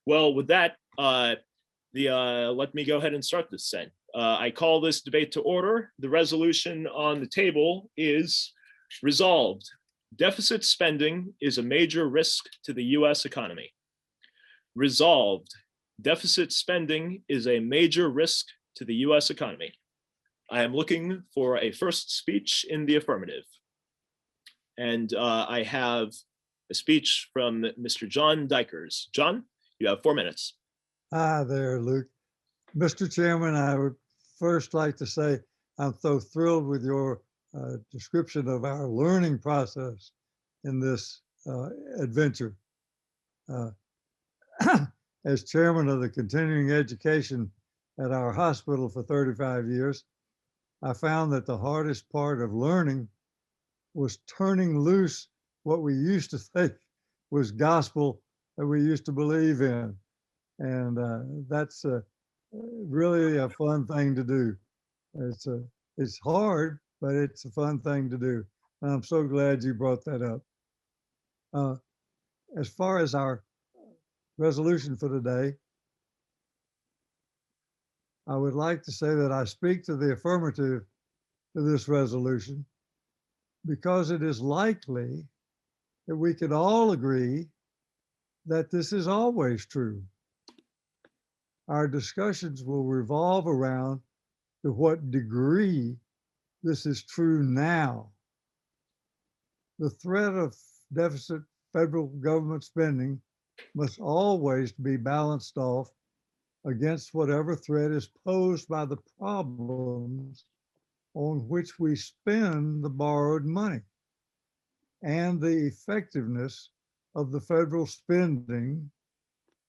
Well, with that, let me go ahead and start this then. I call this debate to order. The resolution on the table is resolved. Deficit spending is a major risk to the U.S. economy. Resolved. Deficit spending is a major risk to the U.S. economy. I am looking for a first speech in the affirmative. And I have a speech from Mr. John Dykers. John, you have 4 minutes. Hi there, Luke. Mr. Chairman, I would first like to say I'm so thrilled with your description of our learning process in this adventure. As chairman of the continuing education at our hospital for 35 years, I found that the hardest part of learning was turning loose what we used to think was gospel that we used to believe in. And that's really a fun thing to do. It's hard, but it's a fun thing to do. And I'm so glad you brought that up. As far as our resolution for today, I would like to say that I speak to the affirmative to this resolution because it is likely that we could all agree that this is always true. Our discussions will revolve around to what degree this is true now. The threat of deficit federal government spending must always be balanced off against whatever threat is posed by the problems on which we spend the borrowed money and the effectiveness of the federal spending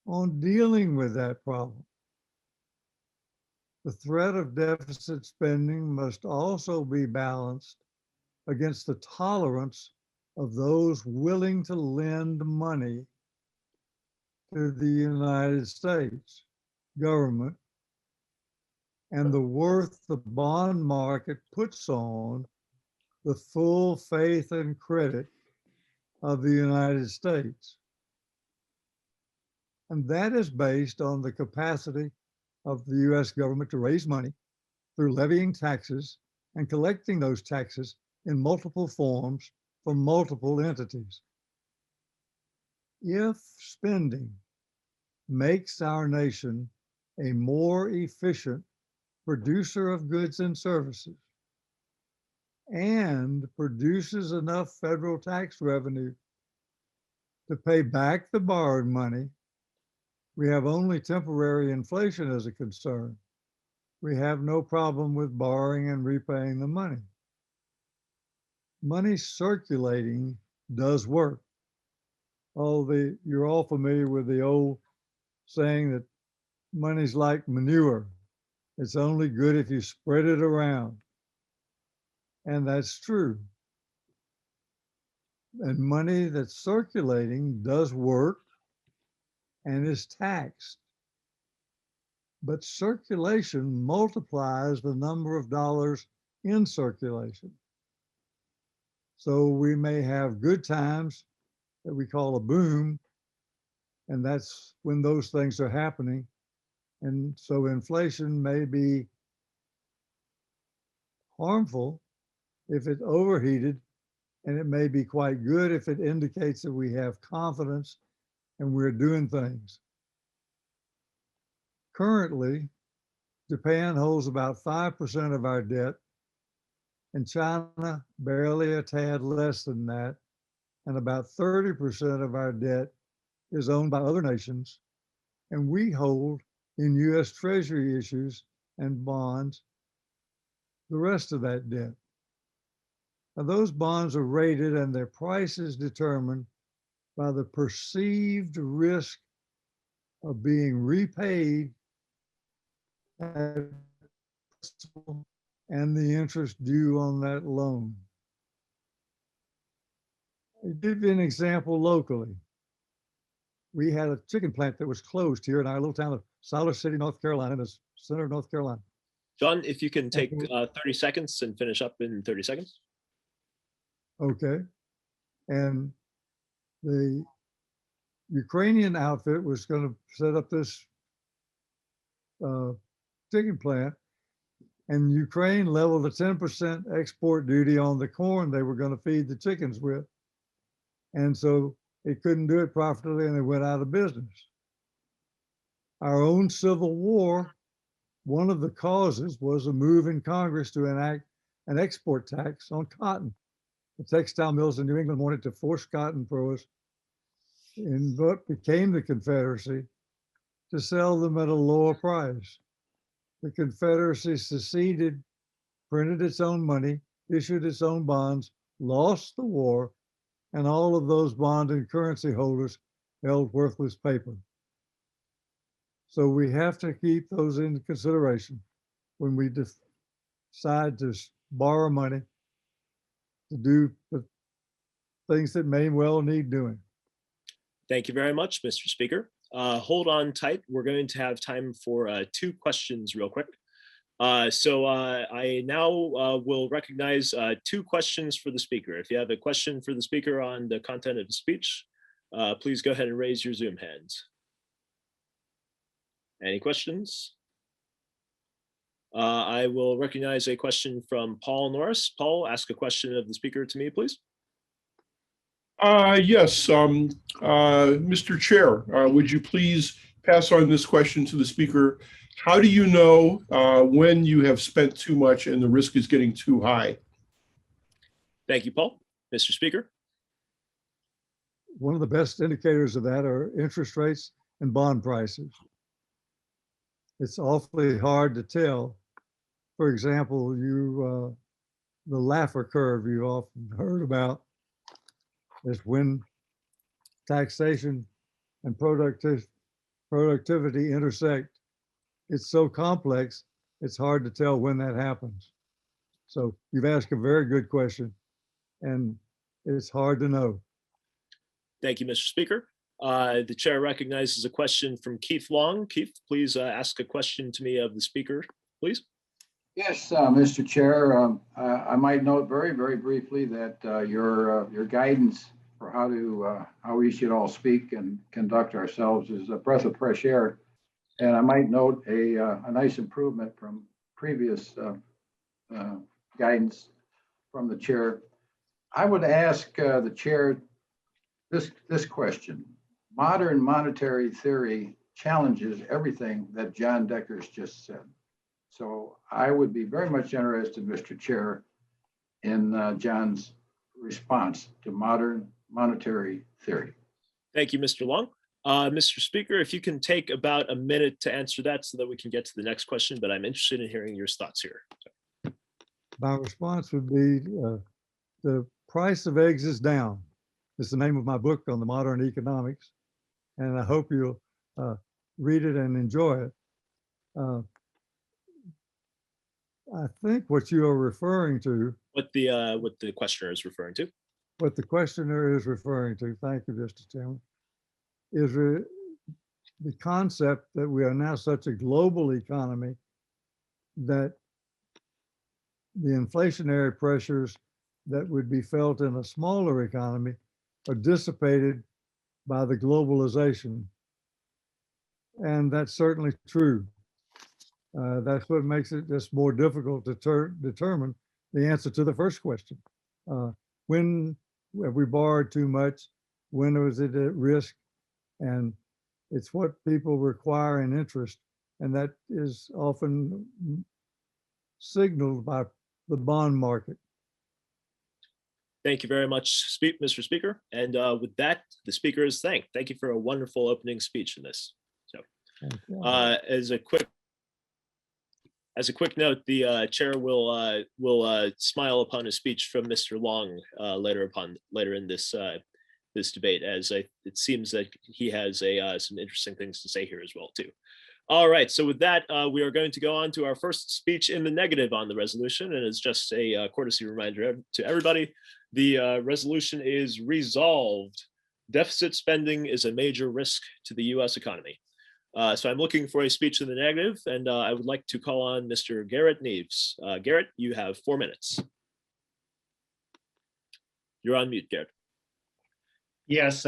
on dealing with that problem. The threat of deficit spending must also be balanced against the tolerance of those willing to lend money to the United States government and the worth the bond market puts on the full faith and credit of the United States. And that is based on the capacity of the US government to raise money through levying taxes and collecting those taxes in multiple forms from multiple entities. If spending makes our nation a more efficient producer of goods and services and produces enough federal tax revenue to pay back the borrowed money, we have only temporary inflation as a concern. We have no problem with borrowing and repaying the money. Money circulating does work. You're all familiar with the old saying that money's like manure. It's only good if you spread it around. And that's true. And money that's circulating does work and is taxed. But circulation multiplies the number of dollars in circulation. So we may have good times that we call a boom, and that's when those things are happening. And so inflation may be harmful if it overheated, and it may be quite good if it indicates that we have confidence and we're doing things. Currently, Japan holds about 5% of our debt, and China barely a tad less than that, and about 30% of our debt is owned by other nations, and we hold in US Treasury issues and bonds the rest of that debt. Now, those bonds are rated and their price is determined by the perceived risk of being repaid at principal and the interest due on that loan. I'll give you an example locally. We had a chicken plant that was closed here in our little town of Siler City, North Carolina, in the center of North Carolina. John, if you can take 30 seconds and finish up in 30 seconds. Okay. And the Ukrainian outfit was going to set up this chicken plant, and Ukraine leveled a 10% export duty on the corn they were going to feed the chickens with. And so it couldn't do it profitably, and they went out of business. Our own Civil War, one of the causes was a move in Congress to enact an export tax on cotton. The textile mills in New England wanted to force cotton growers in what became the Confederacy to sell them at a lower price. The Confederacy seceded, printed its own money, issued its own bonds, lost the war, and all of those bond and currency holders held worthless paper. So we have to keep those in consideration when we decide to borrow money to do the things that may well need doing. Thank you very much, Mr. Speaker. Hold on tight. We're going to have time for 2 questions real quick. So I now will recognize 2 questions for the speaker. If you have a question for the speaker on the content of the speech, please go ahead and raise your Zoom hands. Any questions? I will recognize a question from Paul Norris. Paul, ask a question of the speaker to me, please. Yes, Mr. Chair, would you please pass on this question to the speaker? How do you know when you have spent too much and the risk is getting too high? Thank you, Paul. Mr. Speaker. One of the best indicators of that are interest rates and bond prices. It's awfully hard to tell. For example, the Laffer curve you often heard about is when taxation and productivity intersect. It's so complex, it's hard to tell when that happens. So you've asked a very good question, and it's hard to know. Thank you, Mr. Speaker. The chair recognizes a question from Keith Long. Keith, please ask a question to me of the speaker, please. Yes, Mr. Chair, I might note very, very briefly that your guidance for how we should all speak and conduct ourselves is a breath of fresh air. And I might note a nice improvement from previous guidance from the chair. I would ask the chair this question. Modern monetary theory challenges everything that John Decker's just said. So I would be very much interested, Mr. Chair, in John's response to modern monetary theory. Thank you, Mr. Long. Mr. Speaker, if you can take about a minute to answer that so that we can get to the next question, but I'm interested in hearing your thoughts here. My response would be the price of eggs is down. It's the name of my book on the modern economics, and I hope you'll read it and enjoy it. I think what you are referring to, What the questioner is referring to. what the questioner is referring to, thank you, Mr. Chairman, is the concept that we are now such a global economy that the inflationary pressures that would be felt in a smaller economy are dissipated by the globalization. And that's certainly true. That's what makes it just more difficult to determine the answer to the first question. When have we borrowed too much? When was it at risk? And it's what people require in interest. And that is often signaled by the bond market. Thank you very much, Mr. Speaker. And with that, the speaker is thanked. Thank you for a wonderful opening speech in this. So as a quick note, the chair will smile upon a speech from Mr. Long later in this this debate, as it seems that he has some interesting things to say here as well too. All right, so with that, we are going to go on to our first speech in the negative on the resolution, and it's just a courtesy reminder to everybody. The resolution is resolved. Deficit spending is a major risk to the U.S. economy. So I'm looking for a speech in the negative, and I would like to call on Mr. Garrett Neves. Garrett, you have 4 minutes. You're on mute, Garrett. Yes,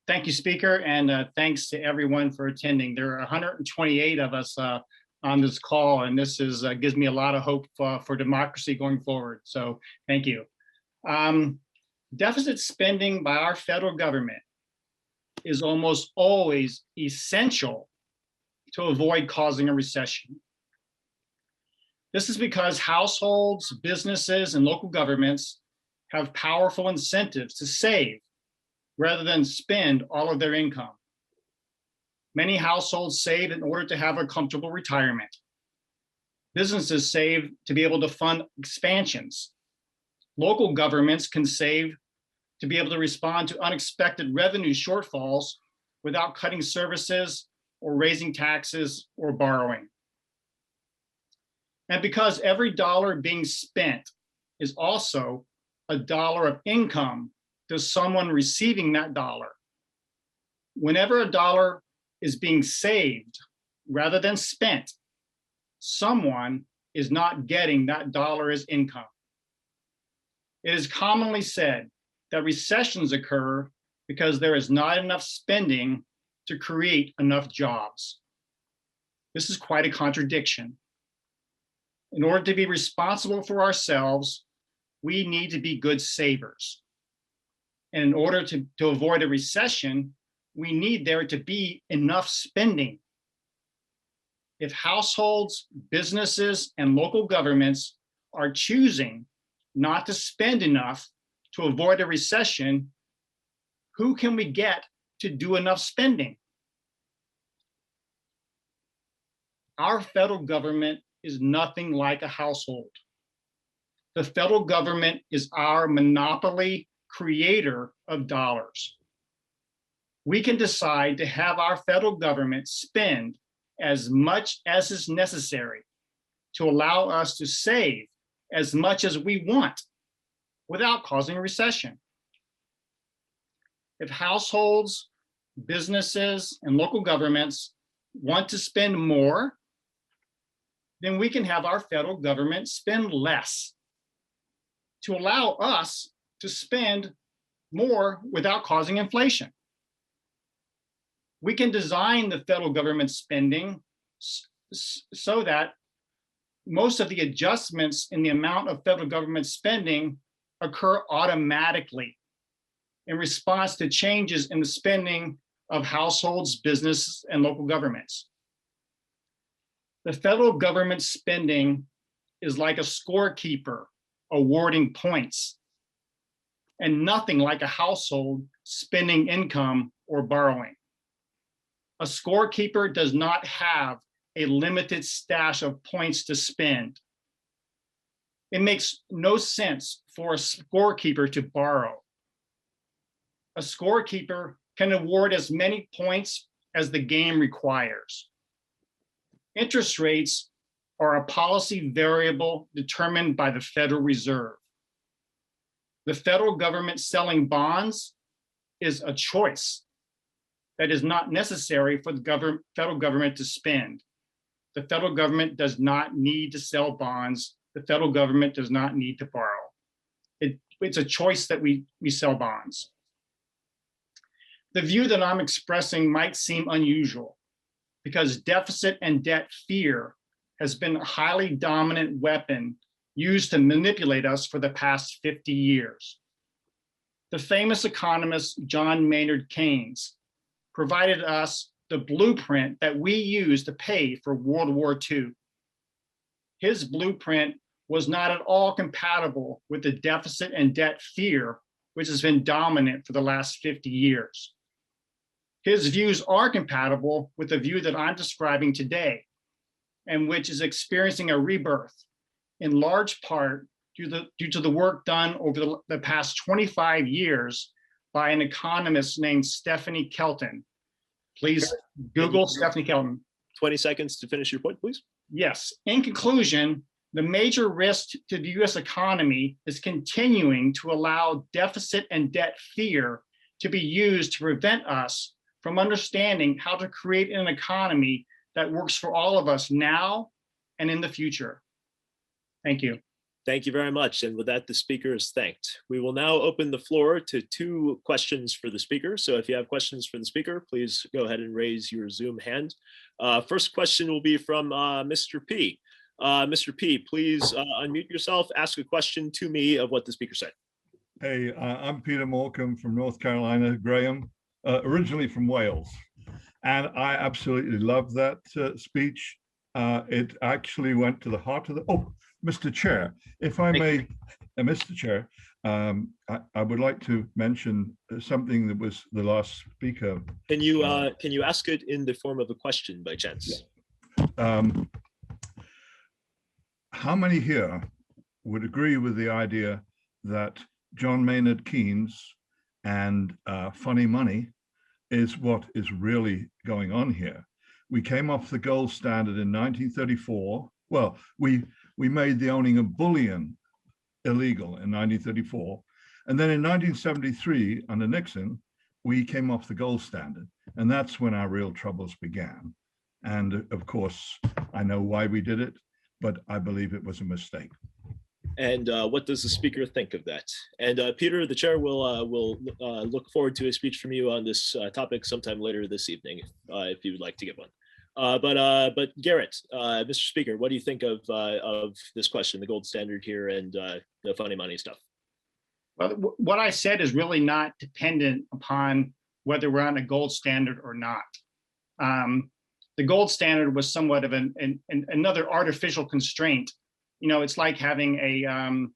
Thank you, Speaker, and thanks to everyone for attending. There are 128 of us on this call, and this is gives me a lot of hope for democracy going forward. So thank you. Deficit spending by our federal government is almost always essential to avoid causing a recession. This is because households, businesses, and local governments have powerful incentives to save rather than spend all of their income. Many households save in order to have a comfortable retirement. Businesses save to be able to fund expansions. Local governments can save to be able to respond to unexpected revenue shortfalls without cutting services or raising taxes or borrowing. And because every dollar being spent is also a dollar of income to someone receiving that dollar. Whenever a dollar is being saved rather than spent, someone is not getting that dollar as income. It is commonly said that recessions occur because there is not enough spending to create enough jobs. This is quite a contradiction. In order to be responsible for ourselves, we need to be good savers. And in order to avoid a recession, we need there to be enough spending. If households, businesses, and local governments are choosing not to spend enough to avoid a recession, who can we get to do enough spending? Our federal government is nothing like a household. The federal government is our monopoly creator of dollars. We can decide to have our federal government spend as much as is necessary to allow us to save as much as we want without causing a recession. If households, businesses, and local governments want to spend more, then we can have our federal government spend less to allow us to spend more without causing inflation. We can design the federal government spending so that most of the adjustments in the amount of federal government spending occur automatically in response to changes in the spending of households, businesses, and local governments. The federal government spending is like a scorekeeper awarding points, and nothing like a household spending income or borrowing. A scorekeeper does not have a limited stash of points to spend. It makes no sense for a scorekeeper to borrow. A scorekeeper can award as many points as the game requires. Interest rates are a policy variable determined by the Federal Reserve. The federal government selling bonds is a choice that is not necessary for the federal government to spend. The federal government does not need to sell bonds. The federal government does not need to borrow. It's a choice that we sell bonds. The view that I'm expressing might seem unusual because deficit and debt fear has been a highly dominant weapon used to manipulate us for the past 50 years. The famous economist John Maynard Keynes provided us the blueprint that we use to pay for World War II. His blueprint was not at all compatible with the deficit and debt fear, which has been dominant for the last 50 years. His views are compatible with the view that I'm describing today, and which is experiencing a rebirth, in large part due to the work done over the past 25 years by an economist named Stephanie Kelton. Please Google Stephanie Kelton. 20 seconds to finish your point, please. Yes. In conclusion, the major risk to the US economy is continuing to allow deficit and debt fear to be used to prevent us from understanding how to create an economy that works for all of us now and in the future. Thank you. Thank you very much. And with that, the speaker is thanked. We will now open the floor to 2 questions for the speaker. So if you have questions for the speaker, please go ahead and raise your Zoom hand. First question will be from Mr. P. Mr. P, please unmute yourself, ask a question to me of what the speaker said. Hey, I'm Peter Morecambe from North Carolina, Graham, originally from Wales. And I absolutely love that speech. It actually went to the heart of the, oh, Mr. Chair, if I may, Mr. Chair, I would like to mention something that was the last speaker. Can you ask it in the form of a question by chance? How many here would agree with the idea that John Maynard Keynes and funny money is what is really going on here? We came off the gold standard in 1934. Well, we made the owning of bullion illegal in 1934. And then in 1973, under Nixon, we came off the gold standard. And that's when our real troubles began. And of course, I know why we did it, but I believe it was a mistake. And what does the speaker think of that? And Peter, the chair will look forward to a speech from you on this topic sometime later this evening, if you would like to give one. But Garrett, Mr. Speaker, what do you think of this question, the gold standard here, and the funny money stuff? Well, what I said is really not dependent upon whether we're on a gold standard or not. The gold standard was somewhat of another artificial constraint. You know, it's like having a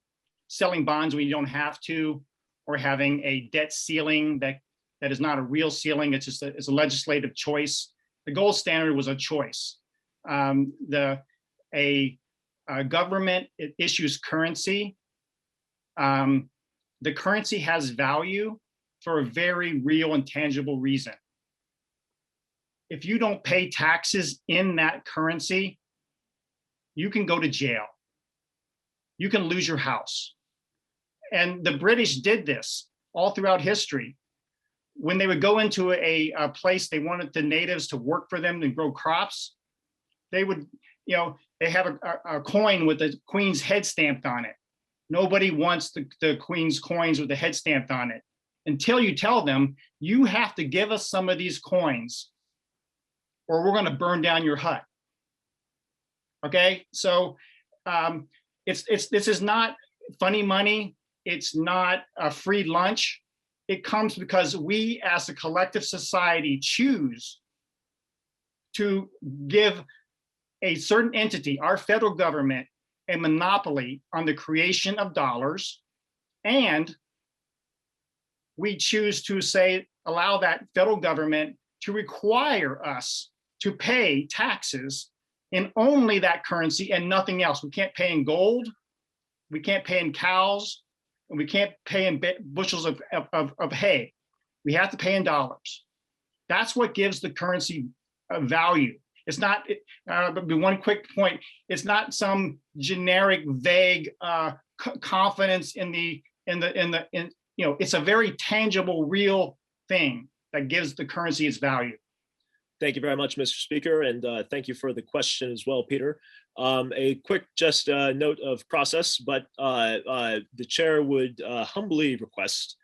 selling bonds when you don't have to, or having a debt ceiling that is not a real ceiling. It's just it's a legislative choice. The gold standard was a choice. A government, it issues currency. The currency has value for a very real and tangible reason. If you don't pay taxes in that currency, you can go to jail. You can lose your house. And the British did this all throughout history. When they would go into a place, they wanted the natives to work for them and grow crops. They would, you know, they have a coin with the queen's head stamped on it. Nobody wants the queen's coins with the head stamped on it until you tell them, you have to give us some of these coins or we're going to burn down your hut. Okay, so this is not funny money. It's not a free lunch. It comes because we as a collective society choose to give a certain entity, our federal government, a monopoly on the creation of dollars. And we choose to say, allow that federal government to require us to pay taxes in only that currency and nothing else. We can't pay in gold. We can't pay in cows. And we can't pay in bushels of hay. We have to pay in dollars. That's what gives the currency value. It's not, one quick point, it's not some generic, vague confidence it's a very tangible, real thing that gives the currency its value. Thank you very much, Mr. Speaker, and thank you for the question as well, Peter. A quick just note of process, but the chair would humbly request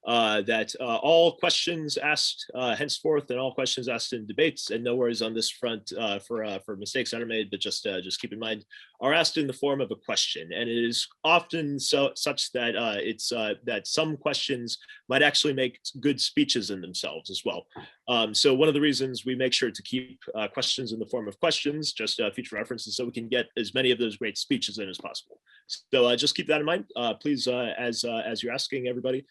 that all questions asked henceforth and all questions asked in debates, and no worries on this front for mistakes that are made, but just keep in mind, are asked in the form of a question. And it is often such that that some questions might actually make good speeches in themselves as well. So one of the reasons we make sure to keep questions in the form of questions, just future references, so we can get as many of those great speeches in as possible. So just keep that in mind, please, as you're asking everybody.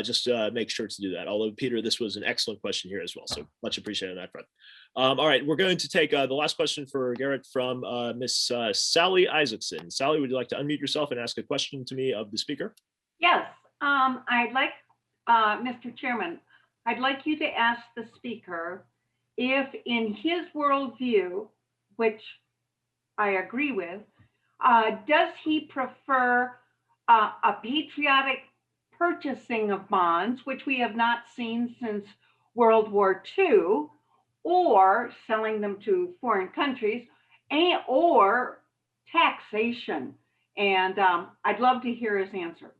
Just make sure to do that. Although, Peter, this was an excellent question here as well. So much appreciated on that front. All right, we're going to take the last question for Garrett from Miss Sally Isaacson. Sally, would you like to unmute yourself and ask a question to me of the speaker? Yes, I'd like, Mr. Chairman, I'd like you to ask the speaker if in his worldview, which I agree with, does he prefer a patriotic purchasing of bonds, which we have not seen since World War II, or selling them to foreign countries, or taxation? And I'd love to hear his answer.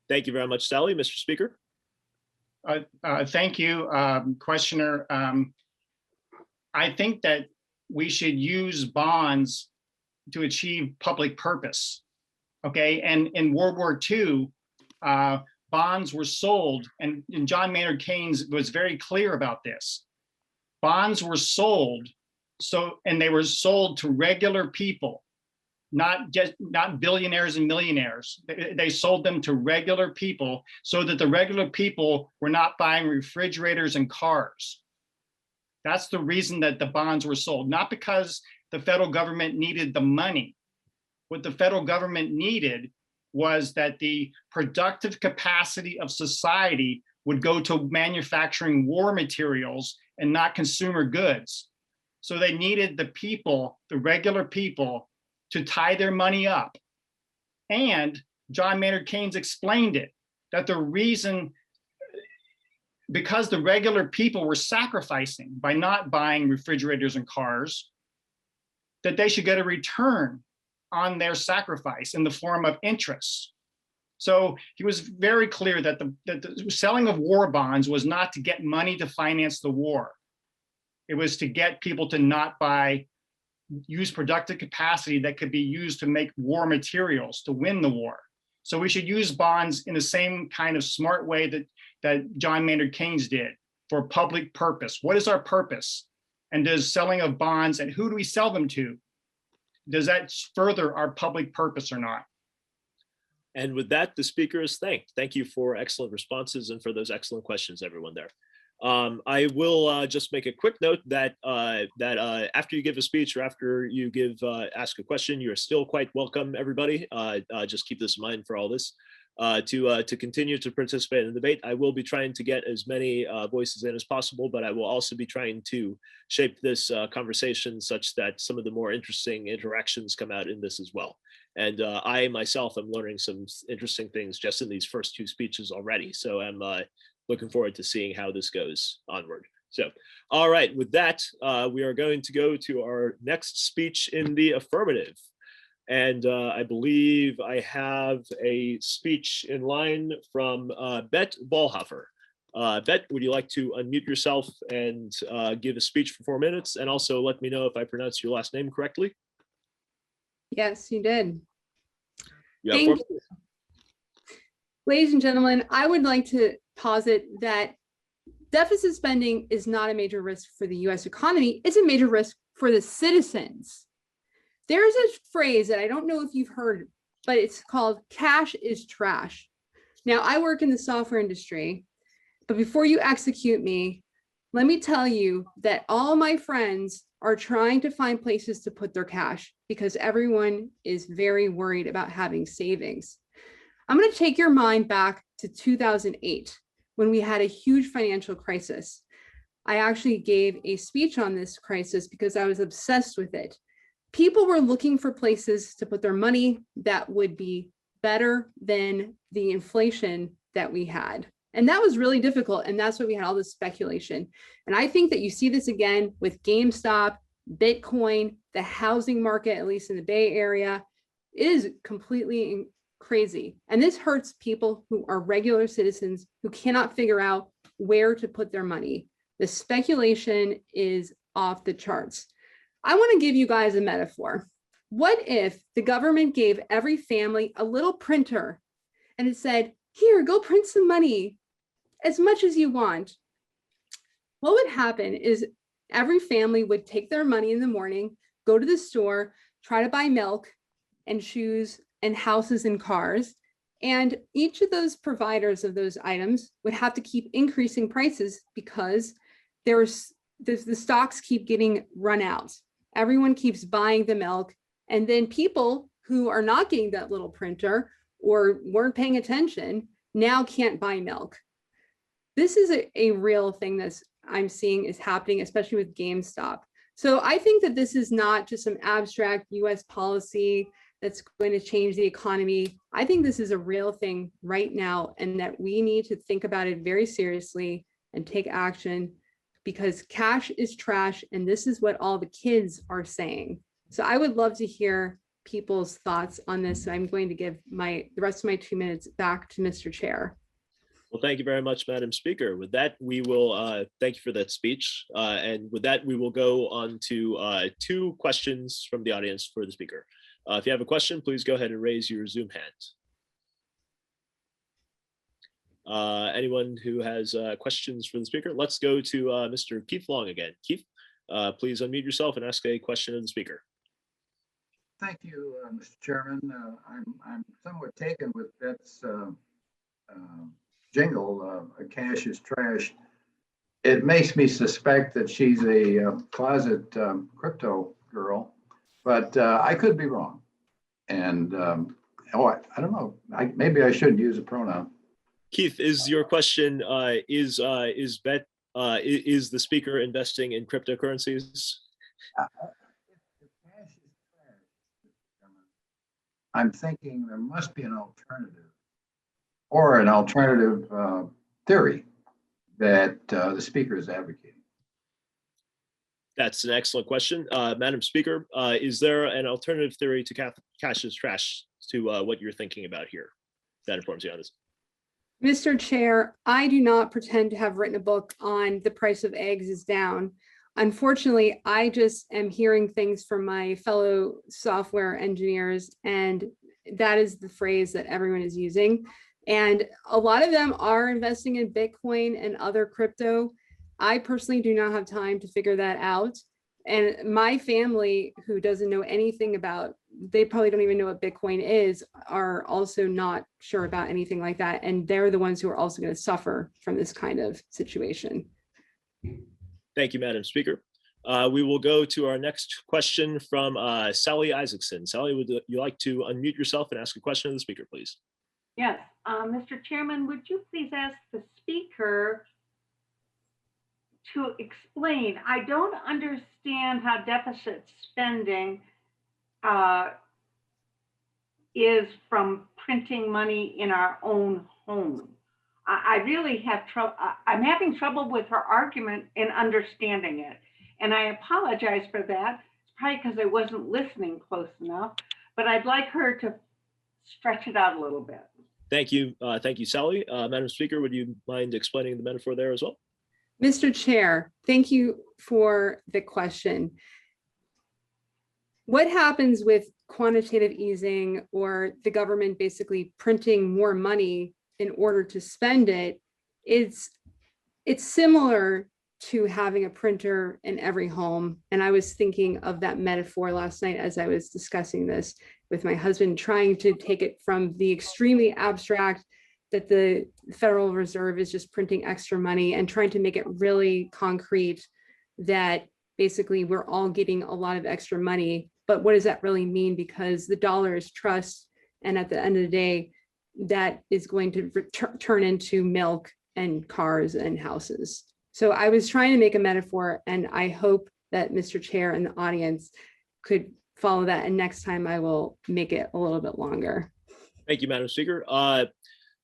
Thank you very much, Sally. Mr. Speaker. Thank you, questioner. I think that we should use bonds to achieve public purpose. Okay, and in World War II, bonds were sold, and John Maynard Keynes was very clear about this. Bonds were sold, and they were sold to regular people, not billionaires and millionaires. They sold them to regular people so that the regular people were not buying refrigerators and cars. That's the reason that the bonds were sold, not because the federal government needed the money. What the federal government needed was that the productive capacity of society would go to manufacturing war materials and not consumer goods. So they needed the people, the regular people, to tie their money up. And John Maynard Keynes explained it, that the reason, because the regular people were sacrificing by not buying refrigerators and cars, that they should get a return on their sacrifice in the form of interest. So he was very clear that the selling of war bonds was not to get money to finance the war. It was to get people to not use productive capacity that could be used to make war materials to win the war. So we should use bonds in the same kind of smart way that John Maynard Keynes did for public purpose. What is our purpose? And does selling of bonds, and who do we sell them to? Does that further our public purpose or not? And with that, the speaker is thanked. Thank you for excellent responses and for those excellent questions, everyone there. I will just make a quick note that after you give a speech or after you ask a question, you are still quite welcome, everybody. Just keep this in mind for all this. To continue to participate in the debate. I will be trying to get as many voices in as possible, but I will also be trying to shape this conversation such that some of the more interesting interactions come out in this as well. And I myself am learning some interesting things just in these first two speeches already. So I'm looking forward to seeing how this goes onward. So, all right, with that, we are going to go to our next speech in the affirmative. And I believe I have a speech in line from Bet Ballhofer. Bet, would you like to unmute yourself and give a speech for 4 minutes? And also let me know if I pronounce your last name correctly. Yes, you did. You have Thank 4 you. Ladies and gentlemen, I would like to posit that deficit spending is not a major risk for the US economy. It's a major risk for the citizens. There's a phrase that I don't know if you've heard, but it's called cash is trash. Now, I work in the software industry, but before you execute me, let me tell you that all my friends are trying to find places to put their cash because everyone is very worried about having savings. I'm going to take your mind back to 2008 when we had a huge financial crisis. I actually gave a speech on this crisis because I was obsessed with it. People were looking for places to put their money that would be better than the inflation that we had. And that was really difficult. And that's why we had all this speculation. And I think that you see this again with GameStop, Bitcoin, the housing market, at least in the Bay Area, is completely crazy. And this hurts people who are regular citizens who cannot figure out where to put their money. The speculation is off the charts. I want to give you guys a metaphor. What if the government gave every family a little printer and it said, here, go print some money as much as you want? What would happen is every family would take their money in the morning, go to the store, try to buy milk and shoes and houses and cars. And each of those providers of those items would have to keep increasing prices because the stocks keep getting run out. Everyone keeps buying the milk. And then people who are not getting that little printer or weren't paying attention now can't buy milk. This is a real thing that I'm seeing is happening, especially with GameStop. So I think that this is not just some abstract US policy that's going to change the economy. I think this is a real thing right now, and that we need to think about it very seriously and take action, because cash is trash, and this is what all the kids are saying. So I would love to hear people's thoughts on this. So I'm going to give the rest of my 2 minutes back to Mr. Chair. Well, thank you very much, Madam Speaker. With that, we will thank you for that speech. And with that, we will go on to 2 questions from the audience for the speaker. If you have a question, please go ahead and raise your Zoom hand. Anyone who has questions for the speaker, let's go to Mr. Keith Long again. Keith, please unmute yourself and ask a question of the speaker. Thank you, Mr. Chairman. I'm somewhat taken with Beth's jingle, cash is trash. It makes me suspect that she's a closet crypto girl, but I could be wrong. And I don't know, maybe I shouldn't use a pronoun. Keith, is your question, is the speaker investing in cryptocurrencies? I'm thinking there must be an alternative or an alternative theory that the speaker is advocating. That's an excellent question. Madam Speaker, is there an alternative theory to cash is trash to what you're thinking about here that informs you on this? Mr. Chair, I do not pretend to have written a book on the price of eggs is down. Unfortunately, I just am hearing things from my fellow software engineers, and that is the phrase that everyone is using. And a lot of them are investing in Bitcoin and other crypto. I personally do not have time to figure that out. And my family, who doesn't know anything about, they probably don't even know what Bitcoin is, are also not sure about anything like that. And they're the ones who are also going to suffer from this kind of situation. Thank you, Madam Speaker. We will go to our next question from Sally Isaacson. Sally, would you like to unmute yourself and ask a question of the speaker, please? Yes, Mr. Chairman, would you please ask the speaker to explain? I don't understand how deficit spending is from printing money in our own home. I really have trouble. I'm having trouble with her argument in understanding it. And I apologize for that. It's probably because I wasn't listening close enough, but I'd like her to stretch it out a little bit. Thank you. Thank you, Sally. Madam Speaker, would you mind explaining the metaphor there as well? Mr. Chair, thank you for the question. What happens with quantitative easing or the government basically printing more money in order to spend it, it's similar to having a printer in every home. And I was thinking of that metaphor last night as I was discussing this with my husband, trying to take it from the extremely abstract that the Federal Reserve is just printing extra money and trying to make it really concrete that basically we're all getting a lot of extra money. But what does that really mean? Because the dollar is trust. And at the end of the day, that is going to turn into milk and cars and houses. So I was trying to make a metaphor, and I hope that Mr. Chair and the audience could follow that. And next time I will make it a little bit longer. Thank you, Madam Speaker.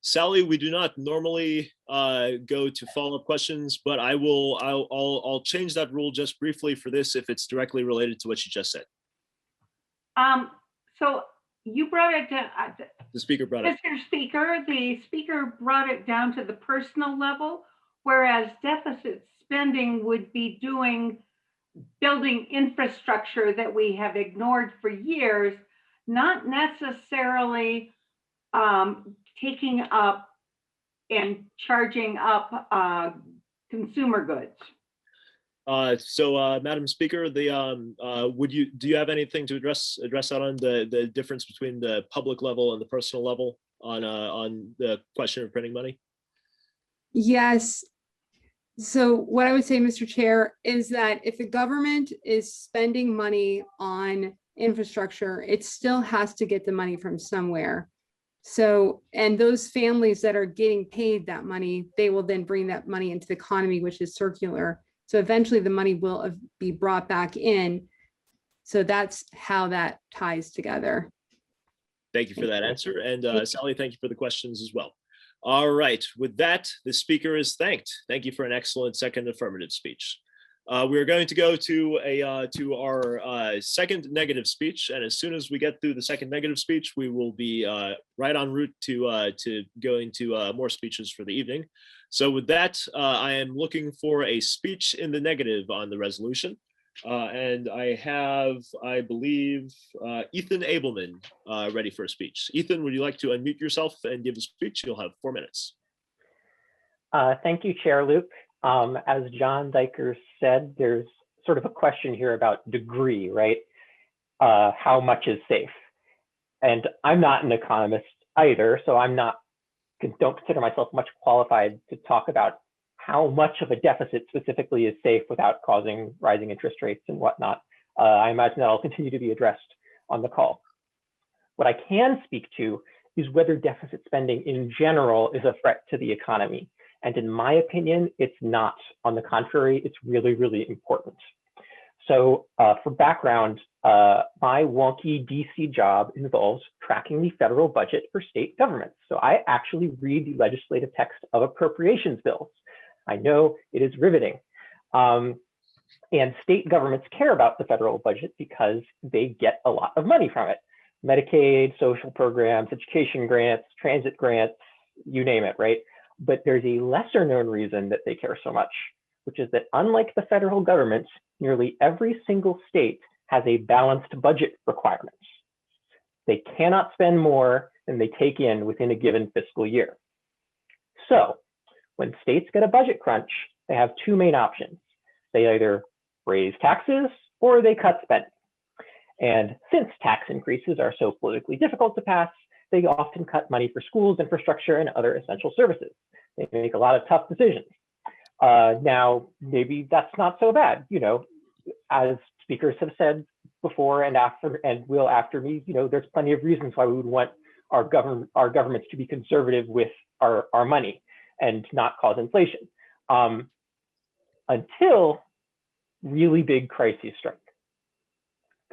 Sally, we do not normally go to follow-up questions, but I'll change that rule just briefly for this if it's directly related to what you just said. So you brought it down. The speaker brought it. Mr. Speaker, the speaker brought it down to the personal level, whereas deficit spending would be building infrastructure that we have ignored for years, not necessarily taking up and charging up consumer goods. Madam Speaker, do you have anything to address that on the difference between the public level and the personal level on the question of printing money? Yes. So what I would say, Mr. Chair, is that if the government is spending money on infrastructure, it still has to get the money from somewhere. So, and those families that are getting paid that money, they will then bring that money into the economy, which is circular. So eventually the money will be brought back in. So that's how that ties together. Thank you for that answer. And Sally, thank you for the questions as well. All right, with that, the speaker is thanked. Thank you for an excellent second affirmative speech. We're going to go to our second negative speech, and as soon as we get through the second negative speech, we will be right en route to going to more speeches for the evening. So with that, I am looking for a speech in the negative on the resolution. And I have, I believe, Ethan Abelman ready for a speech. Ethan, would you like to unmute yourself and give a speech? You'll have 4 minutes. Thank you, Chair Luke. As John Diker said, there's sort of a question here about degree, right? How much is safe? And I'm not an economist either, so don't consider myself much qualified to talk about how much of a deficit specifically is safe without causing rising interest rates and whatnot. I imagine that'll continue to be addressed on the call. What I can speak to is whether deficit spending in general is a threat to the economy. And in my opinion, it's not. On the contrary, it's really, really important. So for background, my wonky DC job involves tracking the federal budget for state governments. So I actually read the legislative text of appropriations bills. I know it is riveting. And state governments care about the federal budget because they get a lot of money from it. Medicaid, social programs, education grants, transit grants, you name it, right? But there's a lesser known reason that they care so much, which is that unlike the federal government, nearly every single state has a balanced budget requirement. They cannot spend more than they take in within a given fiscal year. So when states get a budget crunch, they have two main options. They either raise taxes or they cut spending. And since tax increases are so politically difficult to pass, they often cut money for schools, infrastructure, and other essential services. They make a lot of tough decisions. Now, maybe that's not so bad. You know, as speakers have said before and after and will after me, you know, there's plenty of reasons why we would want our governments to be conservative with our money and not cause inflation. Until really big crises strike.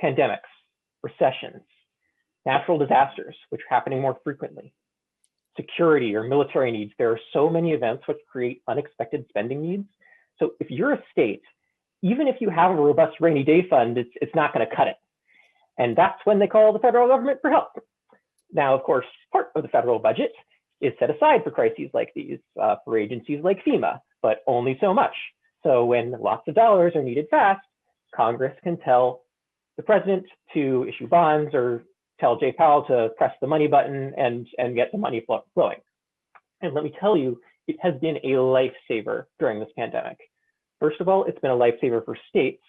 Pandemics, recessions, natural disasters, which are happening more frequently, security or military needs. There are so many events which create unexpected spending needs. So if you're a state, even if you have a robust rainy day fund, it's not going to cut it. And that's when they call the federal government for help. Now, of course, part of the federal budget is set aside for crises like these, for agencies like FEMA, but only so much. So when lots of dollars are needed fast, Congress can tell the president to issue bonds or tell Jay Powell to press the money button and get the money flowing. And let me tell you, it has been a lifesaver during this pandemic. First of all, it's been a lifesaver for states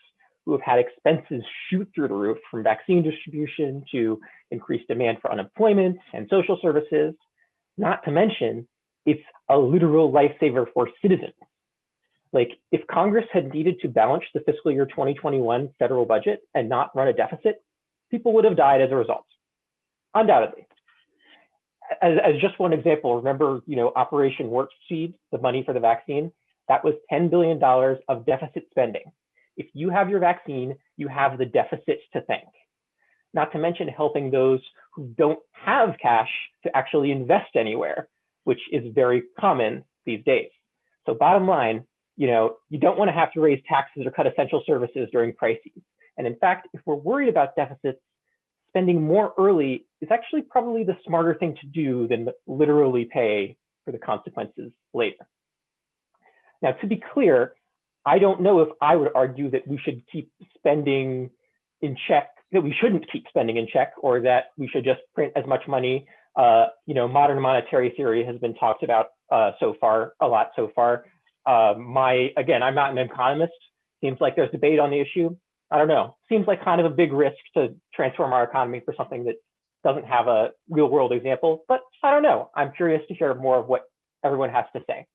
who have had expenses shoot through the roof, from vaccine distribution to increased demand for unemployment and social services. Not to mention, it's a literal lifesaver for citizens. Like, if Congress had needed to balance the fiscal year 2021 federal budget and not run a deficit, people would have died as a result, undoubtedly. As just one example, remember, you know, Operation Warp Speed, the money for the vaccine, that was $10 billion of deficit spending. If you have your vaccine, you have the deficit to thank. Not to mention helping those who don't have cash to actually invest anywhere, which is very common these days. So bottom line, you know, you don't want to have to raise taxes or cut essential services during crises. And in fact, if we're worried about deficits, spending more early is actually probably the smarter thing to do than literally pay for the consequences later. Now, to be clear, I don't know if I would argue that we should keep spending in check, that we shouldn't keep spending in check, or that we should just print as much money. You know, modern monetary theory has been talked about a lot so far. Again, I'm not an economist. Seems like there's debate on the issue. I don't know. Seems like kind of a big risk to transform our economy for something that doesn't have a real world example, but I don't know. I'm curious to hear more of what everyone has to say.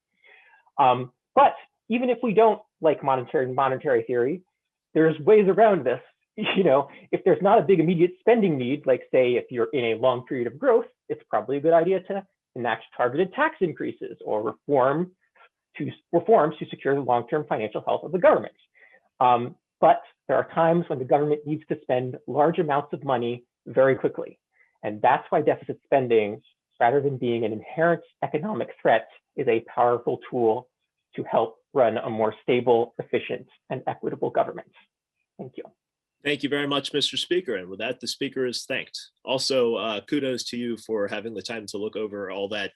But even if we don't like monetary theory, there's ways around this. You know, if there's not a big immediate spending need, like say if you're in a long period of growth, it's probably a good idea to enact targeted tax increases or reforms to secure the long-term financial health of the government. But there are times when the government needs to spend large amounts of money very quickly. And that's why deficit spending, rather than being an inherent economic threat, is a powerful tool to help run a more stable, efficient, and equitable government. Thank you. Thank you very much, Mr. Speaker. And with that, the speaker is thanked. Also, kudos to you for having the time to look over all that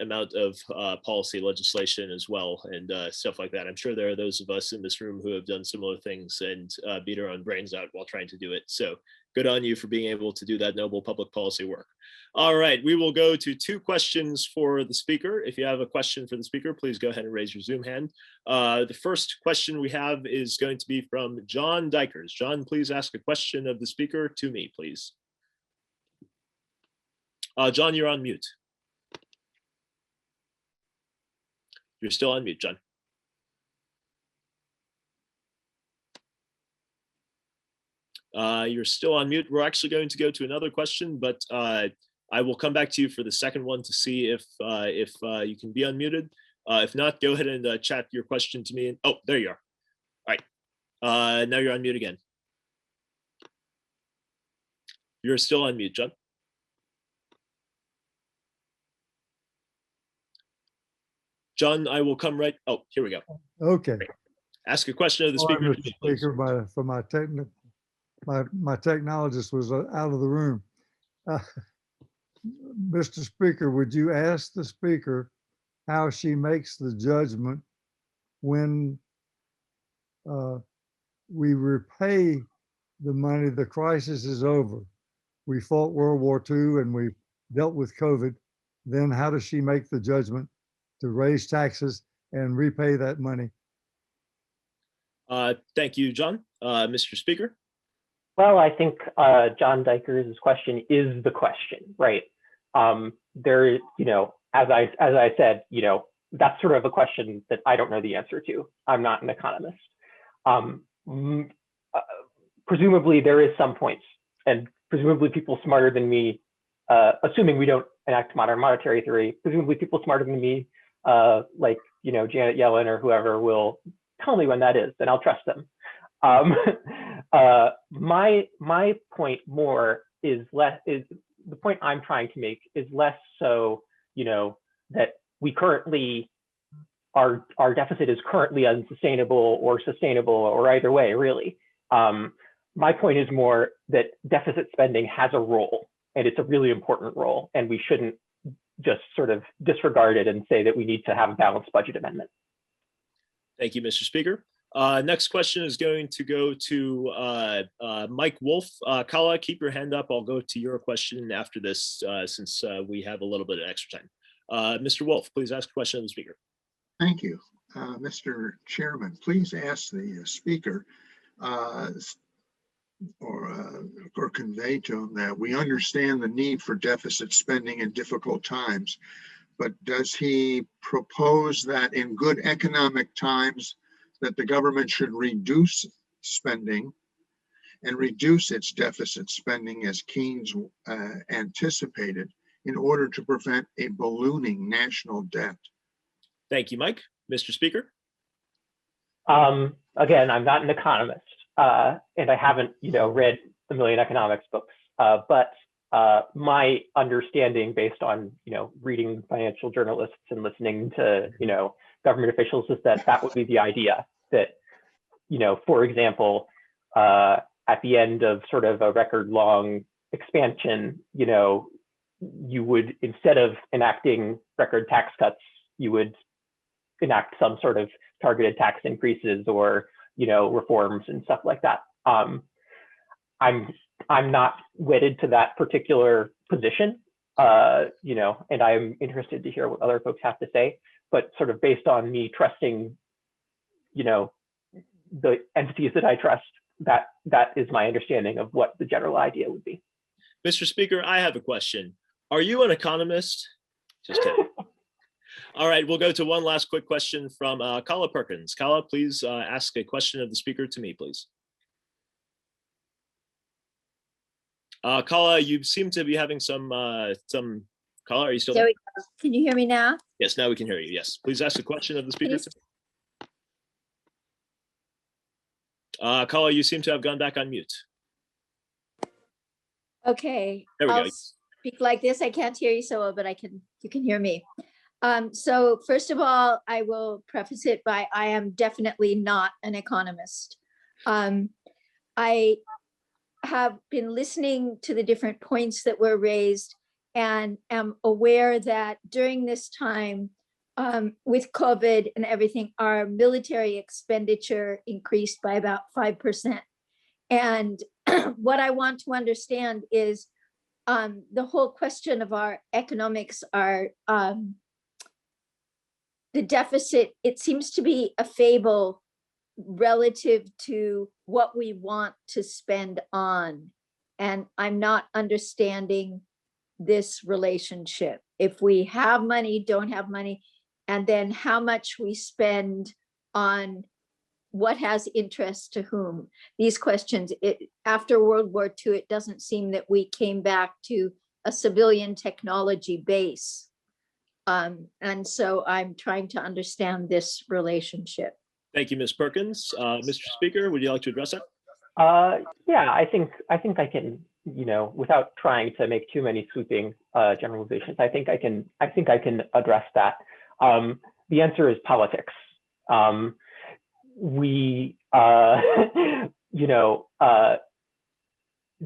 amount of policy legislation as well and stuff like that. I'm sure there are those of us in this room who have done similar things and beat our own brains out while trying to do it. So good on you for being able to do that noble public policy work. All right, we will go to 2 questions for the speaker. If you have a question for the speaker, please go ahead and raise your Zoom hand. The first question we have is going to be from John Dykers. John, please ask a question of the speaker to me, please. John, you're on mute. You're still on mute, John. You're still on mute. We're actually going to go to another question, but I will come back to you for the second one to see if you can be unmuted. If not, go ahead and chat your question to me. Oh, there you are. All right. Now you're on mute again. You're still on mute, John. John, I will come right. Oh, here we go. Okay. Great. Ask a question of the Sorry, speaker. Mr. Speaker, for my technologist was out of the room. Mr. Speaker, would you ask the speaker how she makes the judgment when we repay the money, the crisis is over? We fought World War II and we dealt with COVID. Then how does she make the judgment to raise taxes and repay that money? Thank you, John. Mr. Speaker. Well, I think John Dykers' question is the question, right? There, as I said, that's sort of a question that I don't know the answer to. I'm not an economist. Presumably there is some points, and presumably people smarter than me, assuming we don't enact modern monetary theory, presumably people smarter than me, like Janet Yellen or whoever, will tell me when that is, and I'll trust them. My point more is the point I'm trying to make is less so, that we currently, our deficit is currently unsustainable or sustainable or either way, really. My point is more that deficit spending has a role, and it's a really important role, and we shouldn't just sort of disregard it and say that we need to have a balanced budget amendment. Thank you, Mr. Speaker. Next question is going to go to Mike Wolf. Kala, keep your hand up. I'll go to your question after this since we have a little bit of extra time. Mr. Wolf, please ask a question of the speaker. Thank you. Mr. Chairman, please ask the speaker or convey to him that we understand the need for deficit spending in difficult times, but does he propose that in good economic times that the government should reduce spending and reduce its deficit spending as Keynes anticipated in order to prevent a ballooning national debt? Thank you, Mike. Mr. Speaker. Again, I'm not an economist, and I haven't, read a million economics books, but my understanding based on, reading financial journalists and listening to, government officials is that that would be the idea, that, for example, at the end of sort of a record long expansion, you would, instead of enacting record tax cuts, you would enact some sort of targeted tax increases or, reforms and stuff like that. I'm not wedded to that particular position, and I'm interested to hear what other folks have to say, but sort of based on me trusting, the entities that I trust, that is my understanding of what the general idea would be. Mr. Speaker, I have a question. Are you an economist? Just kidding. All right, we'll go to one last quick question from Kala Perkins. Kala, please ask a question of the speaker to me, please. Kala, you seem to be having some. Kala, are you still there? We go. Can you hear me now? Yes, now we can hear you. Yes, please ask a question of the speaker. Kala, you seem to have gone back on mute. Okay. There we I'll go. speak like this. I can't hear you so well, but you can hear me. So first of all, I will preface it by I am definitely not an economist. I have been listening to the different points that were raised and am aware that during this time with COVID and everything, our military expenditure increased by about 5%. And what I want to understand is the whole question of our economics, the deficit, it seems to be a fable relative to what we want to spend on. And I'm not understanding this relationship. If we have money, don't have money, and then how much we spend on what has interest to whom. These questions, after World War II, it doesn't seem that we came back to a civilian technology base. And so I'm trying to understand this relationship. Thank you, Ms. Perkins. Mr. Speaker, would you like to address it? Yeah, I think I can, without trying to make too many sweeping generalizations, I think I can address that. The answer is politics.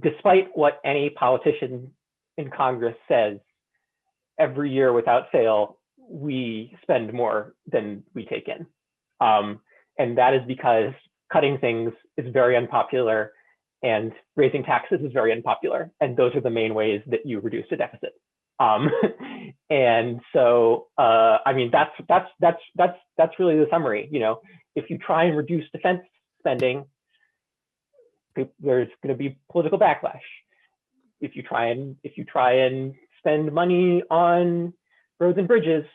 Despite what any politician in Congress says, every year without fail, we spend more than we take in. And that is because cutting things is very unpopular and raising taxes is very unpopular. And those are the main ways that you reduce a deficit. And so, I mean, that's really the summary. If you try and reduce defense spending, there's going to be political backlash. If you try and spend money on roads and bridges,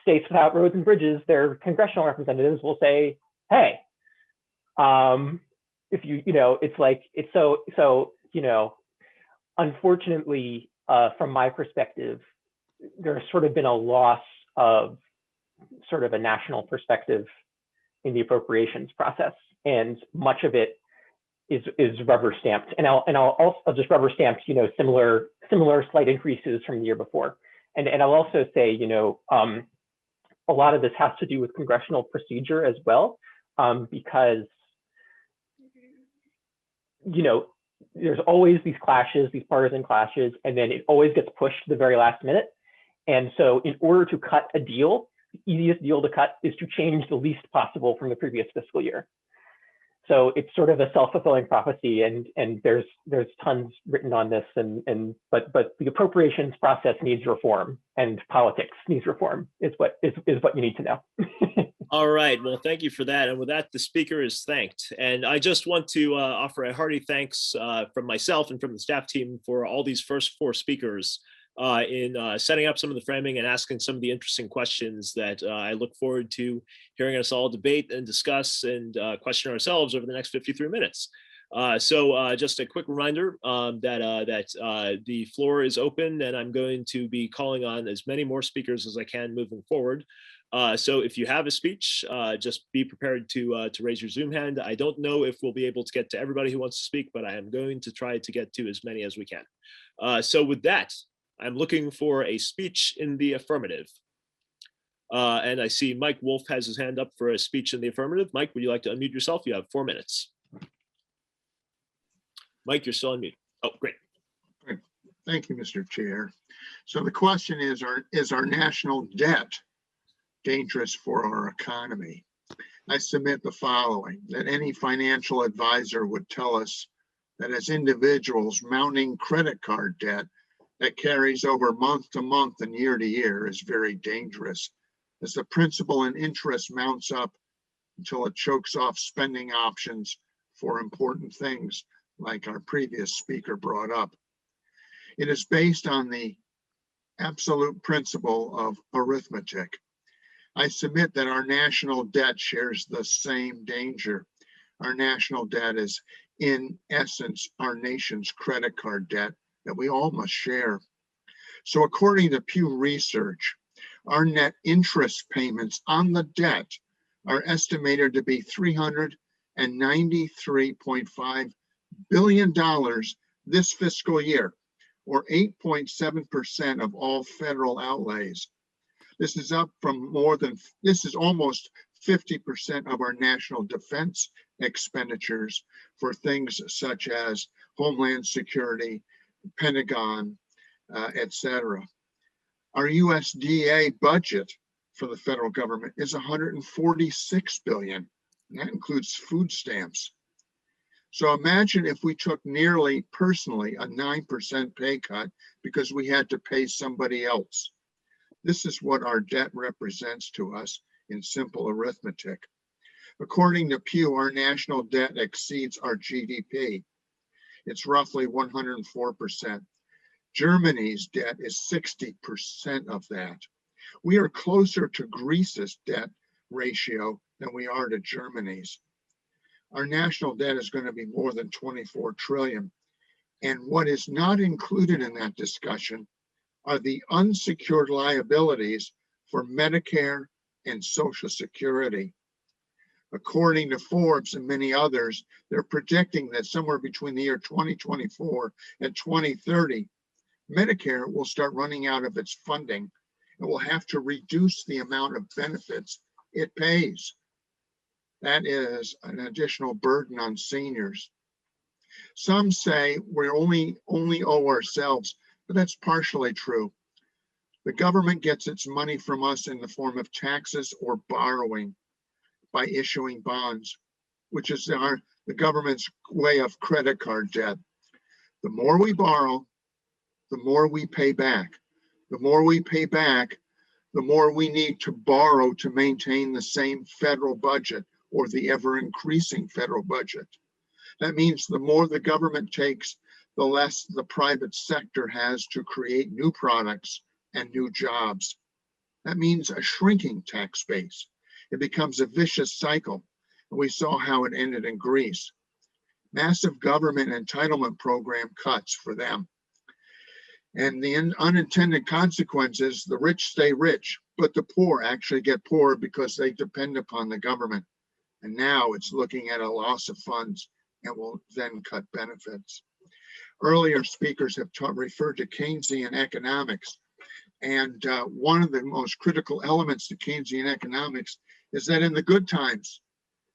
states without roads and bridges, their congressional representatives will say, "Hey, if unfortunately, from my perspective, there's sort of been a loss of sort of a national perspective in the appropriations process, and much of it is rubber stamped. And I'll just rubber stamp, similar slight increases from the year before. And I'll also say, a lot of this has to do with congressional procedure as well, because, there's always these clashes, these partisan clashes, and then it always gets pushed to the very last minute. And so in order to cut a deal, the easiest deal to cut is to change the least possible from the previous fiscal year. So it's sort of a self-fulfilling prophecy, and there's tons written on this, but the appropriations process needs reform, and politics needs reform is what you need to know. All right. Well, thank you for that. And with that, the speaker is thanked. And I just want to offer a hearty thanks from myself and from the staff team for all these first four speakers in setting up some of the framing and asking some of the interesting questions that I look forward to hearing us all debate and discuss and question ourselves over the next 53 minutes. So just a quick reminder that the floor is open, and I'm going to be calling on as many more speakers as I can moving forward. So if you have a speech, just be prepared to raise your Zoom hand. I don't know if we'll be able to get to everybody who wants to speak, but I am going to try to get to as many as we can. So with that, I'm looking for a speech in the affirmative. And I see Mike Wolf has his hand up for a speech in the affirmative. Mike, would you like to unmute yourself? You have 4 minutes. Mike, you're still on mute. Oh, great. Thank you, Mr. Chair. So the question is our national debt dangerous for our economy? I submit the following, that any financial advisor would tell us that as individuals, mounting credit card debt that carries over month to month and year to year is very dangerous, as the principal and interest mounts up until it chokes off spending options for important things like our previous speaker brought up. It is based on the absolute principle of arithmetic. I submit that our national debt shares the same danger. Our national debt is, in essence, our nation's credit card debt that we all must share. So according to Pew Research, our net interest payments on the debt are estimated to be $393.5 billion this fiscal year, or 8.7% of all federal outlays. This is up from this is almost 50% of our national defense expenditures for things such as Homeland Security, Pentagon, etc. Our USDA budget for the federal government is $146 billion. And that includes food stamps. So imagine if we took nearly personally a 9% pay cut because we had to pay somebody else. This is what our debt represents to us in simple arithmetic. According to Pew, our national debt exceeds our GDP. It's roughly 104%. Germany's debt is 60% of that. We are closer to Greece's debt ratio than we are to Germany's. Our national debt is going to be more than 24 trillion. And what is not included in that discussion are the unsecured liabilities for Medicare and Social Security. According to Forbes and many others, they're predicting that somewhere between the year 2024 and 2030, Medicare will start running out of its funding and will have to reduce the amount of benefits it pays. That is an additional burden on seniors. Some say we only owe ourselves, but that's partially true. The government gets its money from us in the form of taxes or borrowing by issuing bonds, which is the government's way of credit card debt. The more we borrow, the more we pay back. The more we pay back, the more we need to borrow to maintain the same federal budget or the ever increasing federal budget. That means the more the government takes, the less the private sector has to create new products and new jobs. That means a shrinking tax base. It becomes a vicious cycle. And we saw how it ended in Greece. Massive government entitlement program cuts for them. And the unintended consequences, the rich stay rich, but the poor actually get poorer because they depend upon the government. And now it's looking at a loss of funds and will then cut benefits. Earlier speakers have referred to Keynesian economics. And one of the most critical elements to Keynesian economics is that in the good times,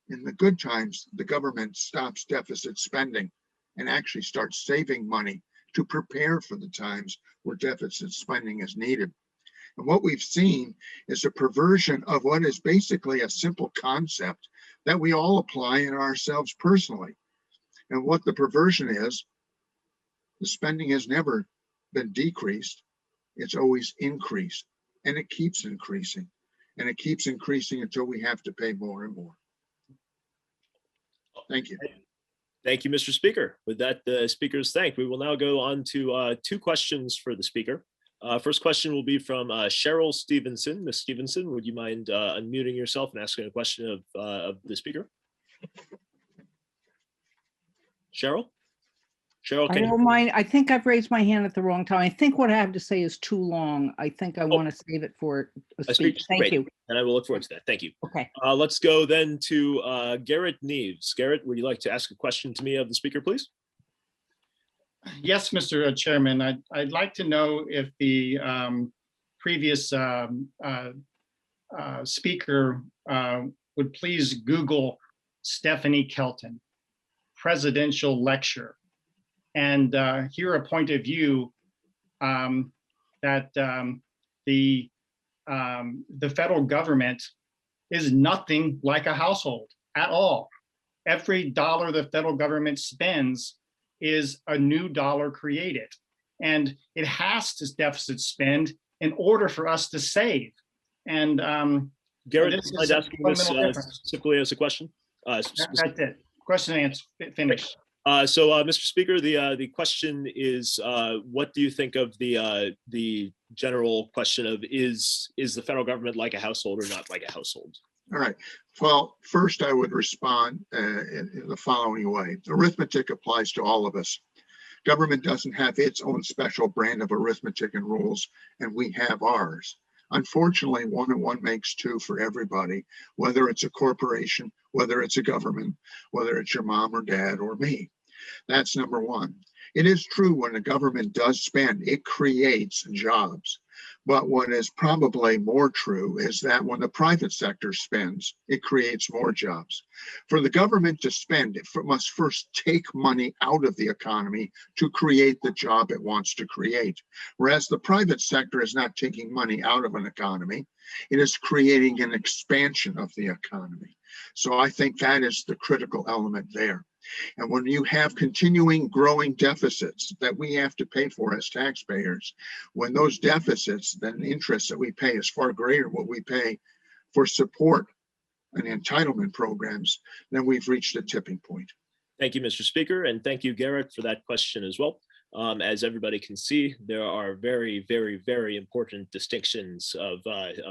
the government stops deficit spending and actually starts saving money to prepare for the times where deficit spending is needed. And what we've seen is a perversion of what is basically a simple concept that we all apply in ourselves personally. And what the perversion is, the spending has never been decreased. It's always increased, and it keeps increasing, and it keeps increasing until we have to pay more and more. Thank you. Thank you, Mr. Speaker. With that, the speaker is thanked. We will now go on to 2 questions for the speaker. First question will be from Cheryl Stevenson. Ms. Stevenson, would you mind unmuting yourself and asking a question of the speaker? Cheryl? Cheryl, I can you? don't mind. I think I've raised my hand at the wrong time. I think what I have to say is too long. I think I want to save it for a speech. Thank Great. you. And I will look forward to that. Thank you. Okay. Let's go then to Garrett Neves. Garrett, would you like to ask a question to me of the speaker, please? Yes, Mr. Chairman, I'd like to know if the previous speaker would please Google Stephanie Kelton, presidential lecture, and hear a point of view that the federal government is nothing like a household at all. Every dollar the federal government spends is a new dollar created, and it has to deficit spend in order for us to save. And Garrett, do you mind asking this specifically as a question? That's it. Question and answer. Finish. So, Mr. Speaker, the question is, what do you think of the general question of is the federal government like a household or not like a household? All right. Well, first I would respond in the following way. Arithmetic applies to all of us. Government doesn't have its own special brand of arithmetic and rules, and we have ours. Unfortunately, 1 and 1 makes 2 for everybody, whether it's a corporation, whether it's a government, whether it's your mom or dad or me. That's number one. It is true when the government does spend, it creates jobs. But what is probably more true is that when the private sector spends, it creates more jobs. For the government to spend, it must first take money out of the economy to create the job it wants to create. Whereas the private sector is not taking money out of an economy, it is creating an expansion of the economy. So I think that is the critical element there. And when you have continuing growing deficits that we have to pay for as taxpayers, when those deficits, then the interest that we pay is far greater than what we pay for support and entitlement programs, then we've reached a tipping point. Thank you, Mr. Speaker, and thank you, Garrett, for that question as well. As everybody can see, there are very, very, very important distinctions of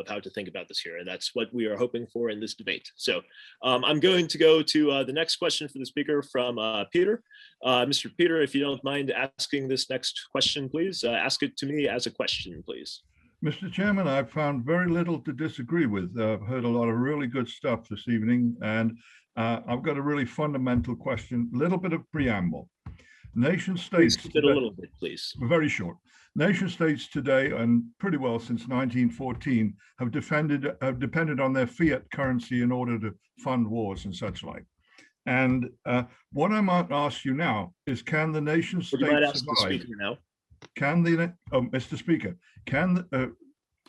how to think about this here, and that's what we are hoping for in this debate. So I'm going to go to the next question for the speaker from Peter. Mr. Peter, if you don't mind asking this next question, please ask it to me as a question, please. Mr. Chairman, I've found very little to disagree with. I've heard a lot of really good stuff this evening, and I've got a really fundamental question, a little bit of preamble. Nation states, a little bit, please. Very short. Nation states today, and pretty well since 1914, have depended on their fiat currency in order to fund wars and such like. And what I might ask you now is, can the nation states survive? Can the Mr. Speaker, can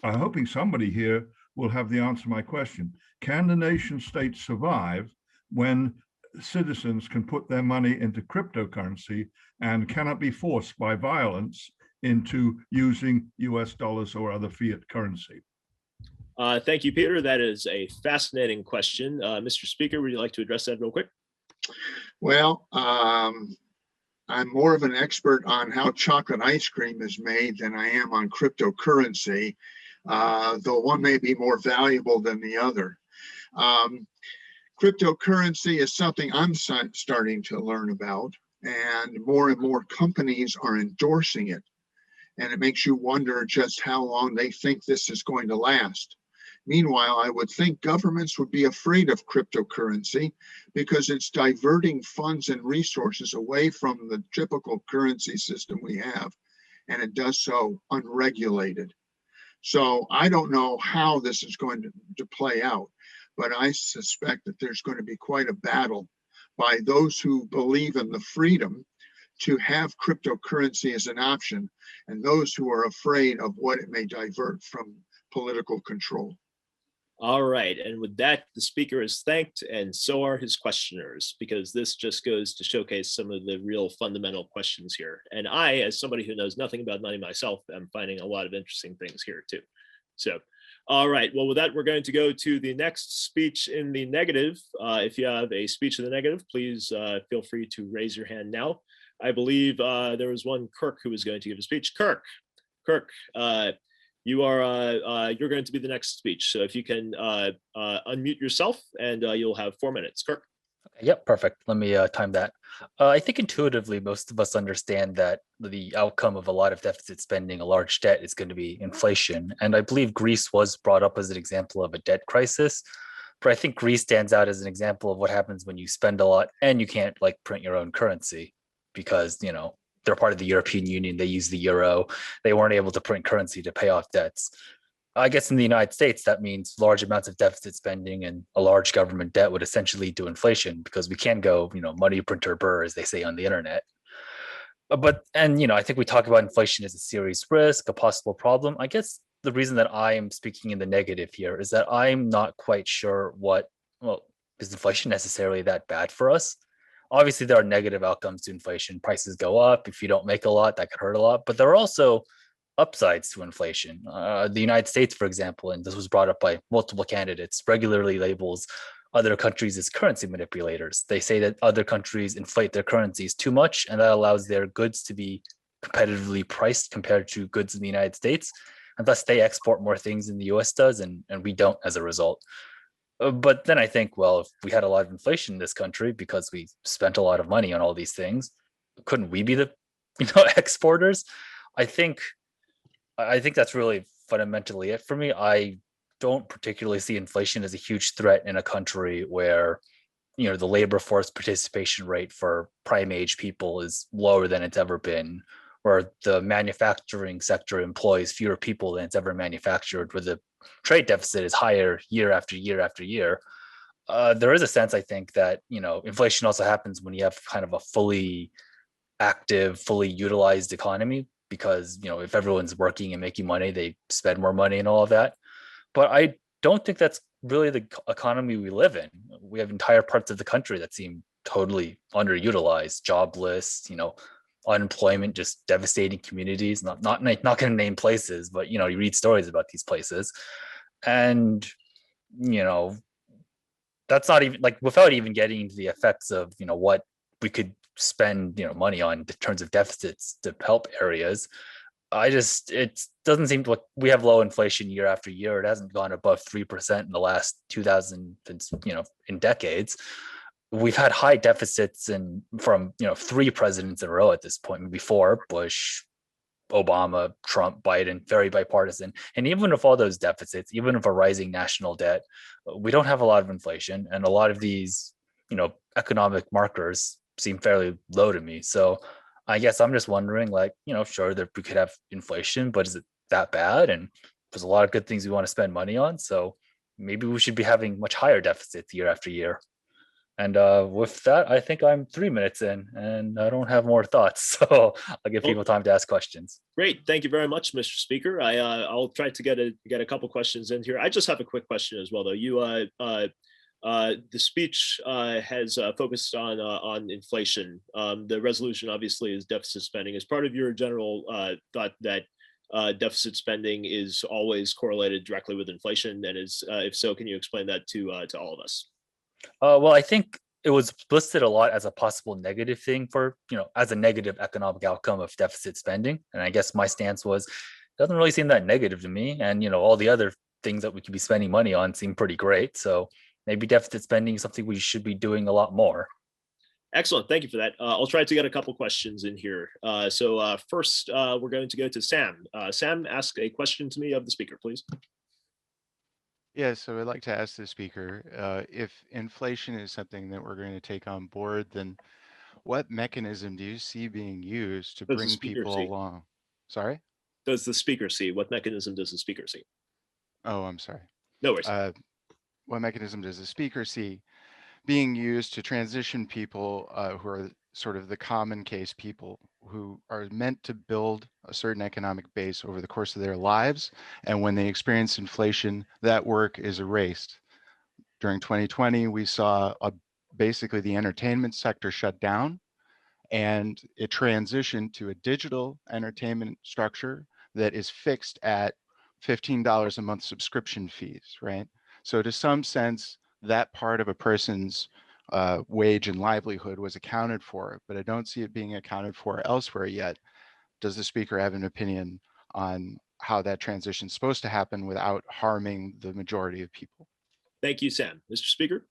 I'm hoping somebody here will have the answer to my question. Can the nation states survive when citizens can put their money into cryptocurrency and cannot be forced by violence into using US dollars or other fiat currency? Thank you, Peter. That is a fascinating question. Mr. Speaker, would you like to address that real quick? Well, I'm more of an expert on how chocolate ice cream is made than I am on cryptocurrency, though one may be more valuable than the other. Cryptocurrency is something I'm starting to learn about, and more companies are endorsing it. And it makes you wonder just how long they think this is going to last. Meanwhile, I would think governments would be afraid of cryptocurrency because it's diverting funds and resources away from the typical currency system we have, and it does so unregulated. So I don't know how this is going to play out, but I suspect that there's going to be quite a battle by those who believe in the freedom to have cryptocurrency as an option, and those who are afraid of what it may divert from political control. All right, and with that, the speaker is thanked, and so are his questioners, because this just goes to showcase some of the real fundamental questions here. And I, as somebody who knows nothing about money myself, am finding a lot of interesting things here too. So, all right, well, with that, we're going to go to the next speech in the negative. If you have a speech in the negative, please feel free to raise your hand now. I believe there was one Kirk who was going to give a speech. Kirk, you're going to be the next speech. So if you can unmute yourself, and you'll have 4 minutes. Kirk. Yep, perfect. Let me time that. I think intuitively, most of us understand that the outcome of a lot of deficit spending, a large debt, is going to be inflation. And I believe Greece was brought up as an example of a debt crisis. But I think Greece stands out as an example of what happens when you spend a lot and you can't like print your own currency because, you know, they're part of the European Union. They use the euro. They weren't able to print currency to pay off debts. I guess in the United States, that means large amounts of deficit spending and a large government debt would essentially lead to inflation because we can't go, you know, money printer burr, as they say on the internet. And, you know, I think we talk about inflation as a serious risk, a possible problem. I guess the reason that I am speaking in the negative here is that I'm not quite sure is inflation necessarily that bad for us? Obviously, there are negative outcomes to inflation. Prices go up. If you don't make a lot, that could hurt a lot. But there are also upsides to inflation. The United States, for example, and this was brought up by multiple candidates, regularly labels other countries as currency manipulators. They say that other countries inflate their currencies too much, and that allows their goods to be competitively priced compared to goods in the United States. And thus they export more things than the US does, and we don't as a result. But then I think, well, if we had a lot of inflation in this country because we spent a lot of money on all these things, couldn't we be the exporters? I think that's really fundamentally it for me. I don't particularly see inflation as a huge threat in a country where, you know, the labor force participation rate for prime age people is lower than it's ever been, where the manufacturing sector employs fewer people than it's ever manufactured, where the trade deficit is higher year after year after year. There is a sense, I think, that, you know, inflation also happens when you have kind of a fully active, fully utilized economy, because, you know, if everyone's working and making money, they spend more money and all of that. But I don't think that's really the economy we live in. We have entire parts of the country that seem totally underutilized, jobless, you know, unemployment, just devastating communities. Not going to name places, but, you know, you read stories about these places, and, you know, that's not even, like, without even getting into the effects of, you know, what we could spend, you know, money on in terms of deficits to help areas. It doesn't seem like we have low inflation year after year. It hasn't gone above 3% in the last 2000, you know, in decades. We've had high deficits from, you know, 3 presidents in a row at this point, before Bush, Obama, Trump, Biden, very bipartisan. And even with all those deficits, even with a rising national debt, we don't have a lot of inflation. And a lot of these, you know, economic markers seem fairly low to me. So I guess I'm just wondering, like, you know, sure that we could have inflation, but is it that bad? And there's a lot of good things we want to spend money on. So maybe we should be having much higher deficits year after year. And with that, I think I'm 3 minutes in and I don't have more thoughts. So I'll give people time to ask questions. Great. Thank you very much, Mr. Speaker. I'll try to get a couple questions in here. I just have a quick question as well, though. The speech has focused on inflation. The resolution obviously is deficit spending. As part of your general thought that deficit spending is always correlated directly with inflation, and if so, can you explain that to all of us? Well, I think it was listed a lot as a possible negative thing for, you know, as a negative economic outcome of deficit spending. And I guess my stance was, it doesn't really seem that negative to me. And, you know, all the other things that we could be spending money on seem pretty great. So maybe deficit spending is something we should be doing a lot more. Excellent. Thank you for that. I'll try to get a couple questions in here. First, we're going to go to Sam. Sam, ask a question to me of the speaker, please. Yeah, so I'd like to ask the speaker, if inflation is something that we're going to take on board, then what mechanism do you see being used to bring people along? Sorry? Does the speaker see? What mechanism does the speaker see? Oh, I'm sorry. No worries. What mechanism does the speaker see being used to transition people who are sort of the common case people who are meant to build a certain economic base over the course of their lives, and when they experience inflation, that work is erased? During 2020, we saw basically the entertainment sector shut down, and it transitioned to a digital entertainment structure that is fixed at $15 a month subscription fees, right? So to some sense, that part of a person's wage and livelihood was accounted for, but I don't see it being accounted for elsewhere yet. Does the speaker have an opinion on how that transition is supposed to happen without harming the majority of people? Thank you, Sam. Mr. Speaker?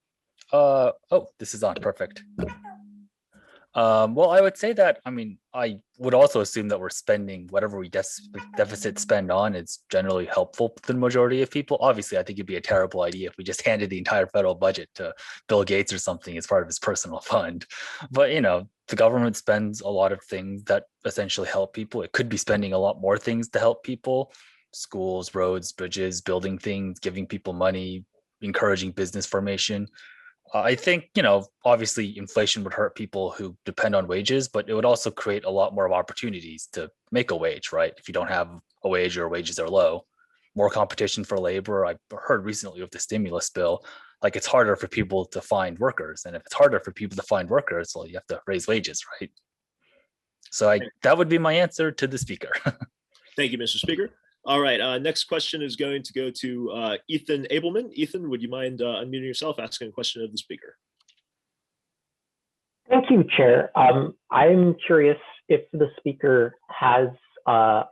Oh, this is on. Perfect. Well, I would say that, I mean, I would also assume that we're spending whatever we deficit spend on is generally helpful to the majority of people. Obviously, I think it'd be a terrible idea if we just handed the entire federal budget to Bill Gates or something as part of his personal fund. But, you know, the government spends a lot of things that essentially help people. It could be spending a lot more things to help people: schools, roads, bridges, building things, giving people money, encouraging business formation. I think, you know, obviously inflation would hurt people who depend on wages, but it would also create a lot more opportunities to make a wage, right? If you don't have a wage or wages are low, more competition for labor. I heard recently with the stimulus bill, like, it's harder for people to find workers. And if it's harder for people to find workers, well, you have to raise wages, right? So that would be my answer to the speaker. Thank you, Mr. Speaker. All right, next question is going to go to Ethan Abelman. Ethan, would you mind unmuting yourself, asking a question of the speaker? Thank you, Chair. I'm curious if the speaker has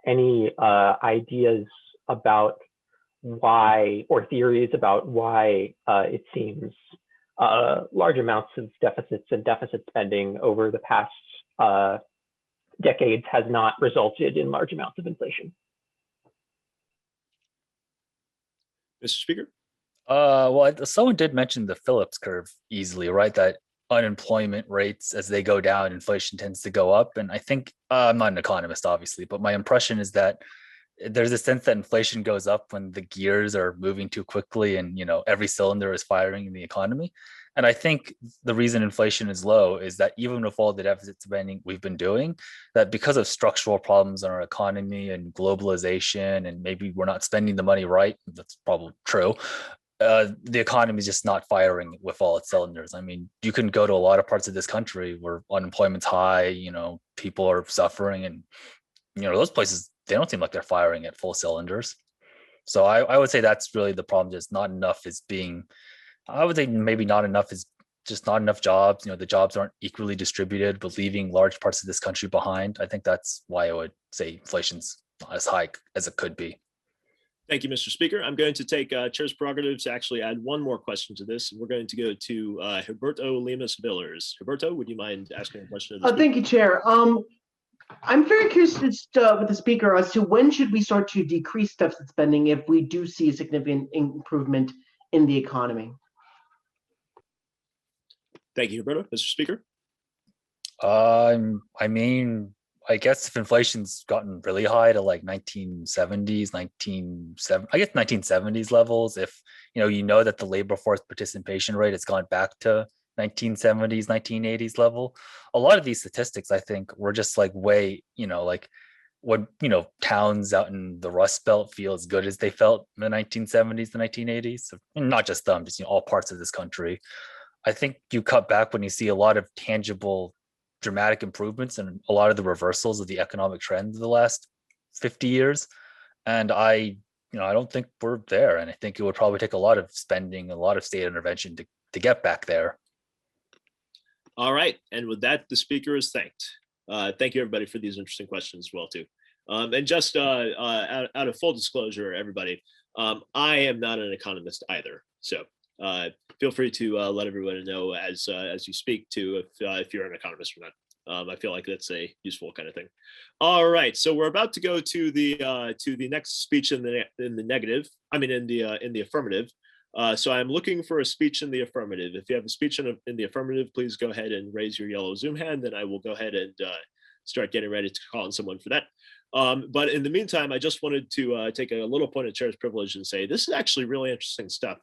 any ideas about why, or theories about why it seems large amounts of deficits and deficit spending over the past decades has not resulted in large amounts of inflation. Mr. Speaker? Well, someone did mention the Phillips curve easily, right? That unemployment rates, as they go down, inflation tends to go up. And I think, I'm not an economist, obviously, but my impression is that there's a sense that inflation goes up when the gears are moving too quickly and, you know, every cylinder is firing in the economy. And I think the reason inflation is low is that even with all the deficit spending we've been doing, that because of structural problems in our economy and globalization, and maybe we're not spending the money right, that's probably true, the economy is just not firing with all its cylinders. I mean, you can go to a lot of parts of this country where unemployment's high, you know, people are suffering, and, you know, those places, they don't seem like they're firing at full cylinders. So I would say that's really the problem. Just not enough is being, I would say maybe not enough is just not enough jobs. You know, the jobs aren't equally distributed, but leaving large parts of this country behind. I think that's why I would say inflation's not as high as it could be. Thank you, Mr. Speaker. I'm going to take Chair's prerogative to actually add one more question to this. We're going to go to Gilberto Lemus Villers. Gilberto, would you mind asking a question of the speaker? Thank you, Chair. I'm very curious with the speaker as to when should we start to decrease deficit spending if we do see a significant improvement in the economy? Thank you, Gilberto. Mr. Speaker. I mean, I guess if inflation's gotten really high to like 1970s, 1970s levels, if you know that the labor force participation rate has gone back to 1970s, 1980s level, a lot of these statistics, I think, were just like way, like when, towns out in the Rust Belt feel as good as they felt in the 1970s, the 1980s, so, not just them, just all parts of this country. I think you cut back when you see a lot of tangible, dramatic improvements and a lot of the reversals of the economic trends of the last 50 years. And I don't think we're there. And I think it would probably take a lot of spending, a lot of state intervention to get back there. All right. And with that, the speaker is thanked. Thank you, everybody, for these interesting questions as well, too. And just out of full disclosure, everybody, I am not an economist either. So feel free to let everyone know as you speak to if you're an economist or not. I feel like that's a useful kind of thing. All right, so we're about to go to the next speech in the negative. I mean, in the affirmative. So I'm looking for a speech in the affirmative. If you have a speech in the affirmative, please go ahead and raise your yellow Zoom hand, and I will go ahead and start getting ready to call on someone for that. But in the meantime, I just wanted to take a little point of chair's privilege and say this is actually really interesting stuff.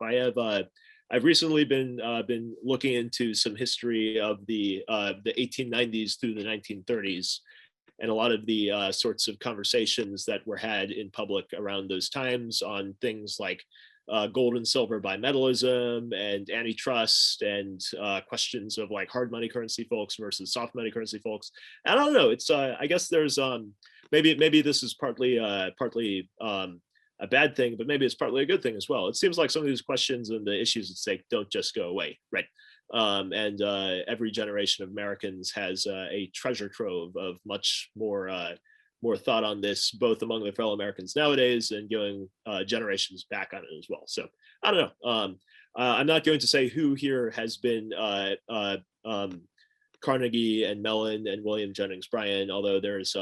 I've recently been looking into some history of the 1890s through the 1930s, and a lot of the sorts of conversations that were had in public around those times on things like gold and silver bimetallism and antitrust and questions of like hard money currency folks versus soft money currency folks. I don't know. It's I guess there's maybe this is partly a bad thing, but maybe it's partly a good thing as well. It seems like some of these questions and the issues at stake don't just go away, right? And every generation of Americans has a treasure trove of much more thought on this, both among their fellow Americans nowadays and going generations back on it as well. So I don't know. I'm not going to say who here has been Carnegie and Mellon and William Jennings Bryan, although there's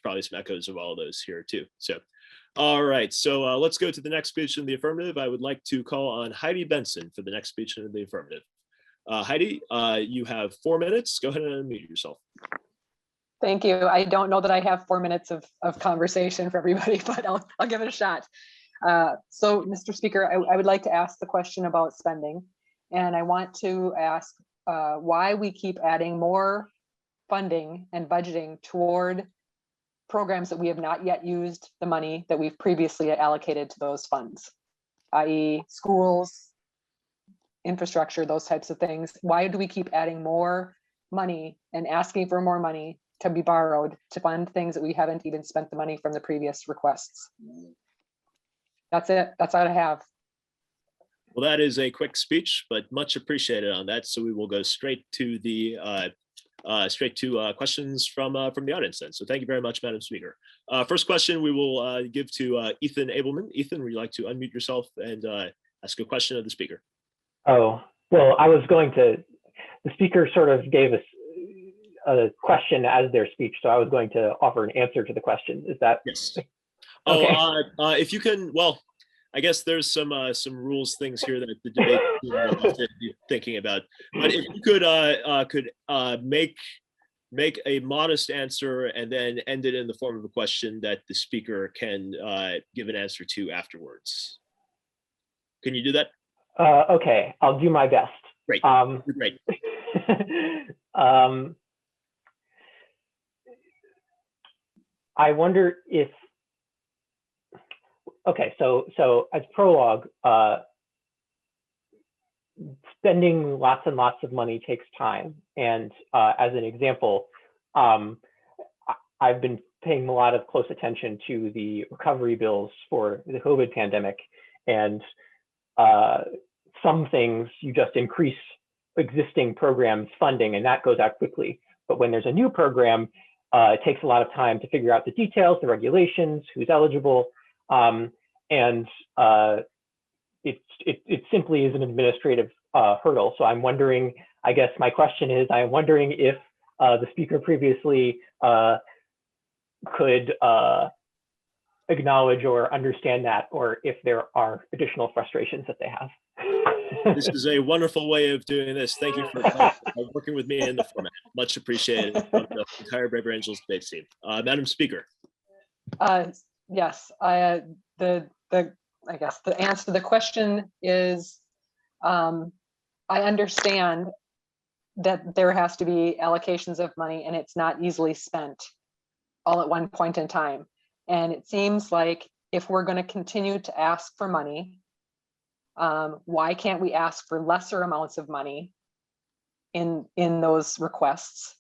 probably some echoes of all of those here too. So. All right, so let's go to the next speech in the affirmative. I would like to call on Heidi Benson for the next speech in the affirmative. Heidi, you have 4 minutes. Go ahead and unmute yourself. Thank you. I don't know that I have 4 minutes of conversation for everybody, but I'll give it a shot. So, Mr. Speaker, I would like to ask the question about spending, and I want to ask why we keep adding more funding and budgeting toward programs that we have not yet used the money that we've previously allocated to those funds, i.e. schools, infrastructure, those types of things. Why do we keep adding more money and asking for more money to be borrowed to fund things that we haven't even spent the money from the previous requests? That's it. That's all I have. Well, that is a quick speech, but much appreciated on that. So we will go straight to the questions from the audience then. So thank you very much, Madam Speaker. First question we will give to Ethan Abelman. Ethan, would you like to unmute yourself and ask a question of the speaker? Oh, well, the speaker sort of gave us a question as their speech, so I was going to offer an answer to the question. Is that? Yes. Okay. Oh, if you can, well, I guess there's some rules things here that the debate team needs to be thinking about. But if you could make a modest answer and then end it in the form of a question that the speaker can give an answer to afterwards. Can you do that? Okay, I'll do my best. Great. Great. I wonder if, okay, so as prologue, spending lots and lots of money takes time. And as an example, I've been paying a lot of close attention to the recovery bills for the COVID pandemic. And some things you just increase existing programs funding and that goes out quickly. But when there's a new program, it takes a lot of time to figure out the details, the regulations, who's eligible. It simply is an administrative hurdle. So I'm wondering, I guess my question is, I'm wondering if the speaker previously could acknowledge or understand that, or if there are additional frustrations that they have. This is a wonderful way of doing this. Thank you for working with me in the format. Much appreciated from the entire Braver Angels debate team. Madam Speaker. Yes, I guess the answer to the question is, I understand that there has to be allocations of money and it's not easily spent all at one point in time. And it seems like if we're going to continue to ask for money, why can't we ask for lesser amounts of money in those requests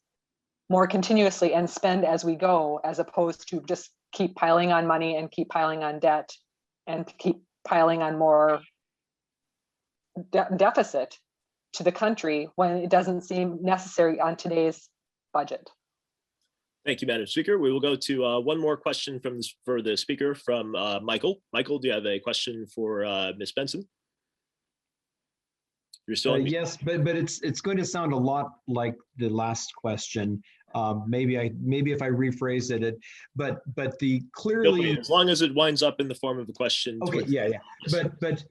more continuously and spend as we go, as opposed to just keep piling on money and keep piling on debt and keep piling on more deficit to the country when it doesn't seem necessary on today's budget. Thank you, Madam Speaker. We will go to one more question for the speaker from Michael. Michael, do you have a question for Ms. Benson? You're still on mute. Yes, but it's going to sound a lot like the last question. Maybe if I rephrase it, but the clearly, as long as it winds up in the form of a question. Okay, yeah. But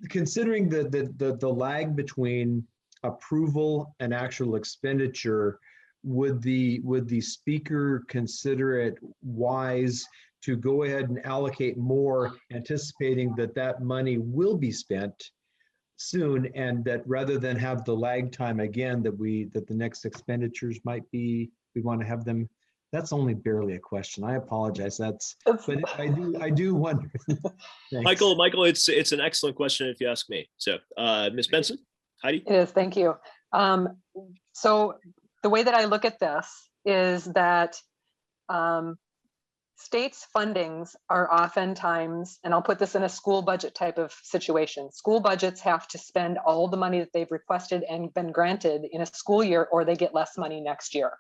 considering the lag between approval and actual expenditure, would the speaker consider it wise to go ahead and allocate more, anticipating that money will be spent soon, and that rather than have the lag time again, that the next expenditures might be, we want to have them? That's only barely a question. I apologize. But I do wonder. Michael, it's an excellent question if you ask me. So, Ms. Benson, Heidi. It is. Thank you. So the way that I look at this is that states' fundings are oftentimes, and I'll put this in a school budget type of situation. School budgets have to spend all the money that they've requested and been granted in a school year, or they get less money next year.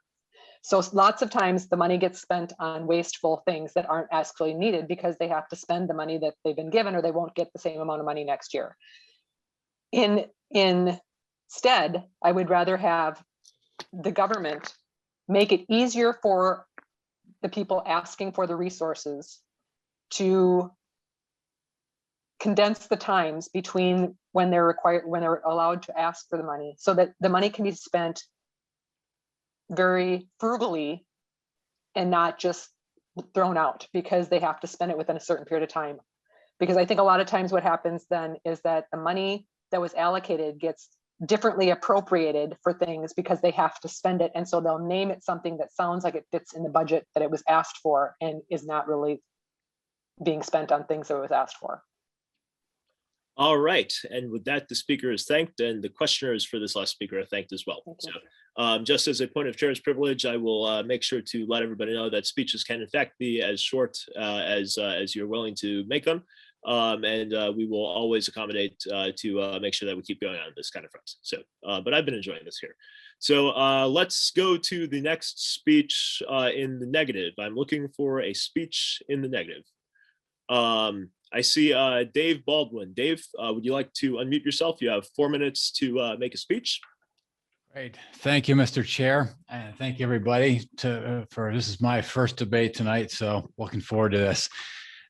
So lots of times the money gets spent on wasteful things that aren't actually needed because they have to spend the money that they've been given, or they won't get the same amount of money next year. Instead, I would rather have the government make it easier for the people asking for the resources to condense the times between when they're allowed to ask for the money, so that the money can be spent very frugally and not just thrown out because they have to spend it within a certain period of time. Because I think a lot of times what happens then is that the money that was allocated gets differently appropriated for things because they have to spend it. And so they'll name it something that sounds like it fits in the budget that it was asked for and is not really being spent on things that it was asked for. All right. And with that, the speaker is thanked and the questioners for this last speaker are thanked as well. So just as a point of chair's privilege, I will make sure to let everybody know that speeches can in fact be as short as you're willing to make them. And we will always accommodate to make sure that we keep going on this kind of front. So, but I've been enjoying this here. So let's go to the next speech in the negative. I'm looking for a speech in the negative. I see Dave Baldwin. Dave, would you like to unmute yourself? You have 4 minutes to make a speech. Great. Thank you, Mr. Chair. And thank you, everybody, for this is my first debate tonight. So looking forward to this.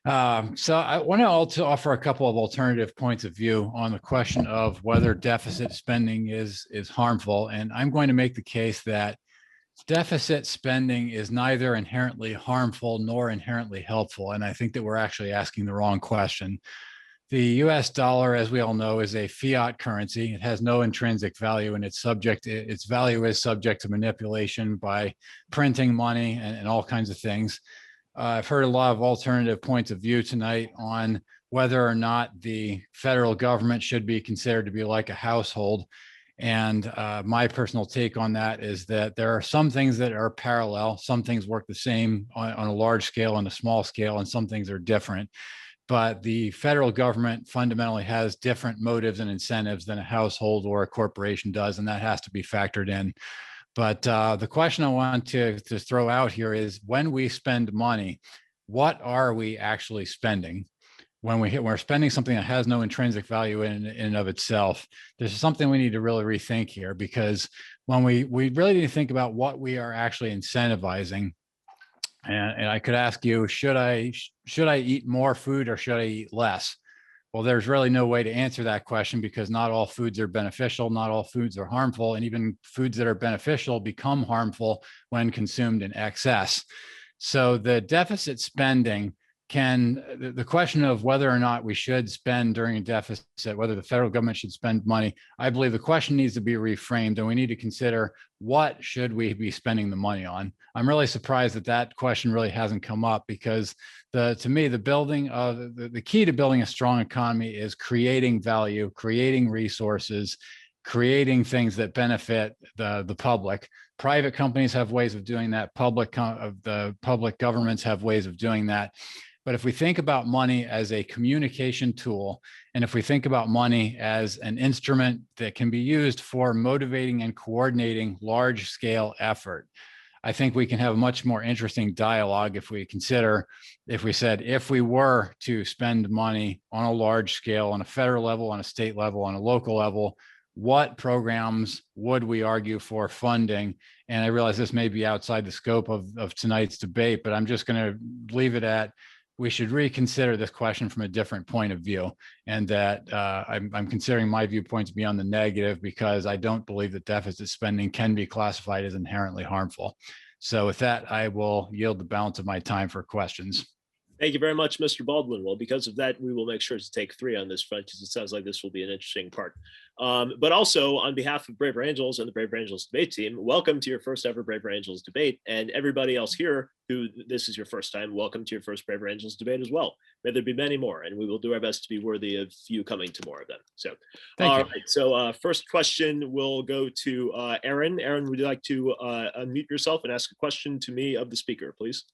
So I want to also offer a couple of alternative points of view on the question of whether deficit spending is harmful. And I'm going to make the case that deficit spending is neither inherently harmful nor inherently helpful. And I think that we're actually asking the wrong question. The US dollar, as we all know, is a fiat currency. It has no intrinsic value, and its value is subject to manipulation by printing money and all kinds of things. I've heard a lot of alternative points of view tonight on whether or not the federal government should be considered to be like a household. And my personal take on that is that there are some things that are parallel. Some things work the same on a large scale and a small scale, and some things are different. But the federal government fundamentally has different motives and incentives than a household or a corporation does, and that has to be factored in. But the question I want to throw out here is, when we spend money, what are we actually spending? When we're spending something that has no intrinsic value in and of itself, there's something we need to really rethink here, because when we really need to think about what we are actually incentivizing. And I could ask you, should I eat more food or should I eat less? Well, there's really no way to answer that question, because not all foods are beneficial, not all foods are harmful, and even foods that are beneficial become harmful when consumed in excess. So the deficit spending the question of whether or not we should spend during a deficit, whether the federal government should spend money, I believe the question needs to be reframed, and we need to consider, what should we be spending the money on? I'm really surprised that that question really hasn't come up, because to me, the key to building a strong economy is creating value, creating resources, creating things that benefit the public. Private companies have ways of doing that. The public governments have ways of doing that. But if we think about money as a communication tool, and if we think about money as an instrument that can be used for motivating and coordinating large scale effort, I think we can have a much more interesting dialogue if we said, if we were to spend money on a large scale, on a federal level, on a state level, on a local level, what programs would we argue for funding? And I realize this may be outside the scope of tonight's debate, but I'm just going to leave it at, we should reconsider this question from a different point of view, and that I'm considering my viewpoints beyond the negative, because I don't believe that deficit spending can be classified as inherently harmful. So with that, I will yield the balance of my time for questions. Thank you very much, Mr. Baldwin. Well, because of that, we will make sure to take 3 on this front, because it sounds like this will be an interesting part. But also, on behalf of Braver Angels and the Braver Angels debate team, welcome to your first ever Braver Angels debate. And everybody else here who this is your first time, welcome to your first Braver Angels debate as well. May there be many more, and we will do our best to be worthy of you coming to more of them. So, all right. So first question will go to Aaron. Aaron, would you like to unmute yourself and ask a question to me of the speaker, please?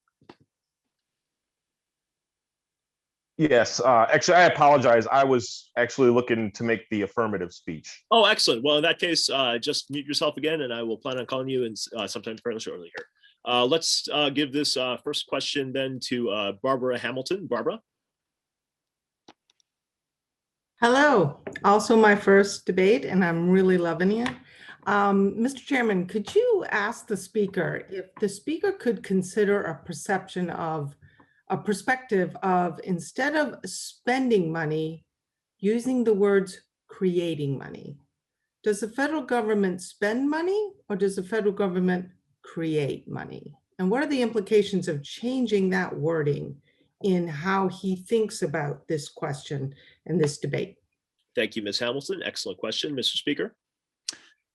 Yes, actually, I apologize. I was actually looking to make the affirmative speech. Oh, excellent. Well, in that case, just mute yourself again, and I will plan on calling you in sometime fairly shortly here. Let's give this first question then to Barbara Hamilton. Barbara. Hello. Also my first debate, and I'm really loving it. Mr. Chairman, could you ask the speaker if the speaker could consider a perspective of, instead of spending money, using the words creating money? Does the federal government spend money, or does the federal government create money? And what are the implications of changing that wording in how he thinks about this question and this debate? Thank you, Ms. Hamilton. Excellent question, Mr. Speaker.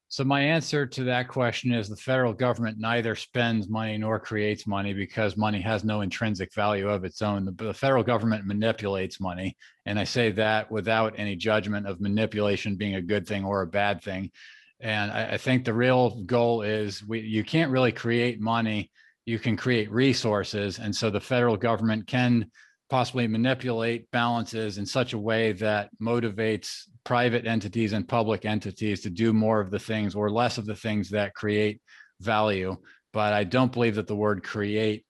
So my answer to that question is, the federal government neither spends money nor creates money, because money has no intrinsic value of its own. The federal government manipulates money. And I say that without any judgment of manipulation being a good thing or a bad thing. And I think the real goal is, you can't really create money, you can create resources. And so the federal government can possibly manipulate balances in such a way that motivates private entities and public entities to do more of the things or less of the things that create value. But I don't believe that the word create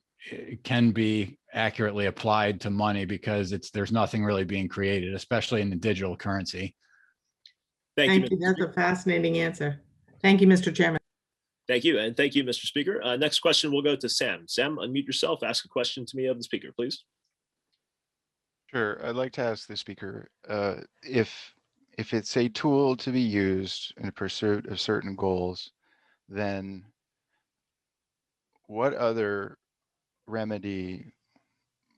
can be accurately applied to money, because there's nothing really being created, especially in the digital currency. Thank you. That's a fascinating answer. Thank you, Mr. Chairman. Thank you. And thank you, Mr. Speaker. Next question will go to Sam. Sam, unmute yourself. Ask a question to me of the speaker, please. Sure, I'd like to ask the speaker if it's a tool to be used in pursuit of certain goals, then what other remedy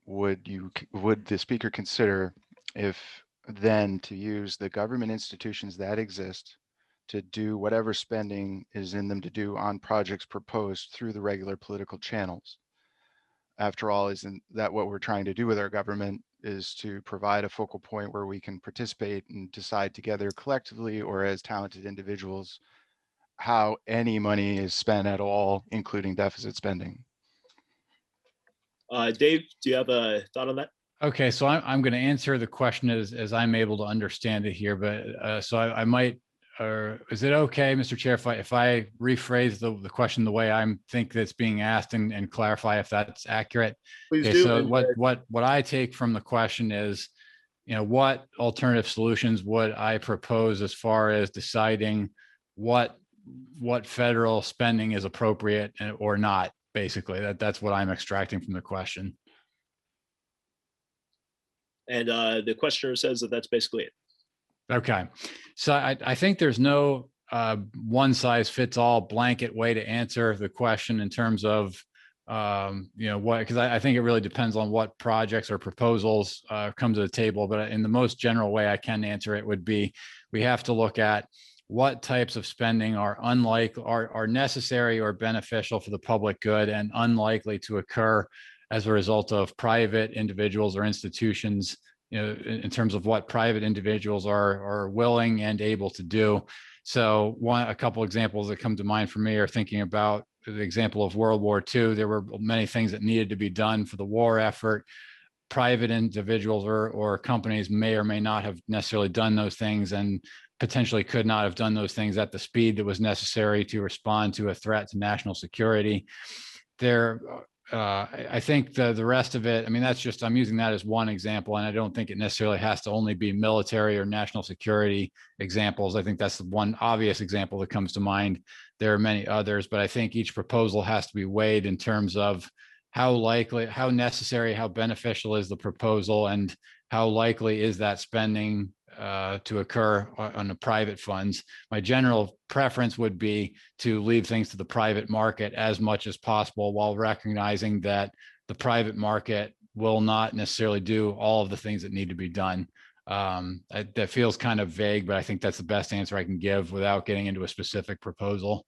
would the speaker consider if then to use the government institutions that exist to do whatever spending is in them to do on projects proposed through the regular political channels? After all, isn't that what we're trying to do with our government, is to provide a focal point where we can participate and decide together collectively or as talented individuals how any money is spent at all, including deficit spending? Dave, do you have a thought on that? Okay, so I'm going to answer the question as I'm able to understand it here, but so I might, or is it okay, Mr. Chair, if I rephrase the question the way I'm think that's being asked and clarify if that's accurate? Please Okay, do. so And, what I take from the question is, what alternative solutions would I propose as far as deciding what federal spending is appropriate or not? Basically, that's what I'm extracting from the question. And the questioner says that that's basically it. Okay, so I think there's no one size fits all blanket way to answer the question in terms of what, because I think it really depends on what projects or proposals come to the table. But in the most general way I can answer it would be, we have to look at what types of spending are necessary or beneficial for the public good and unlikely to occur as a result of private individuals or institutions, in terms of what private individuals are willing and able to do. So a couple examples that come to mind for me are thinking about the example of World War II. There were many things that needed to be done for the war effort. Private individuals or companies may or may not have necessarily done those things, and potentially could not have done those things at the speed that was necessary to respond to a threat to national security. I think the rest of it, I mean, that's just, I'm using that as one example, and I don't think it necessarily has to only be military or national security examples. I think that's the one obvious example that comes to mind. There are many others, but I think each proposal has to be weighed in terms of how likely, how necessary, how beneficial is the proposal, and how likely is that spending to occur on the private funds. My general preference would be to leave things to the private market as much as possible, while recognizing that the private market will not necessarily do all of the things that need to be done. That feels kind of vague, but I think that's the best answer I can give without getting into a specific proposal.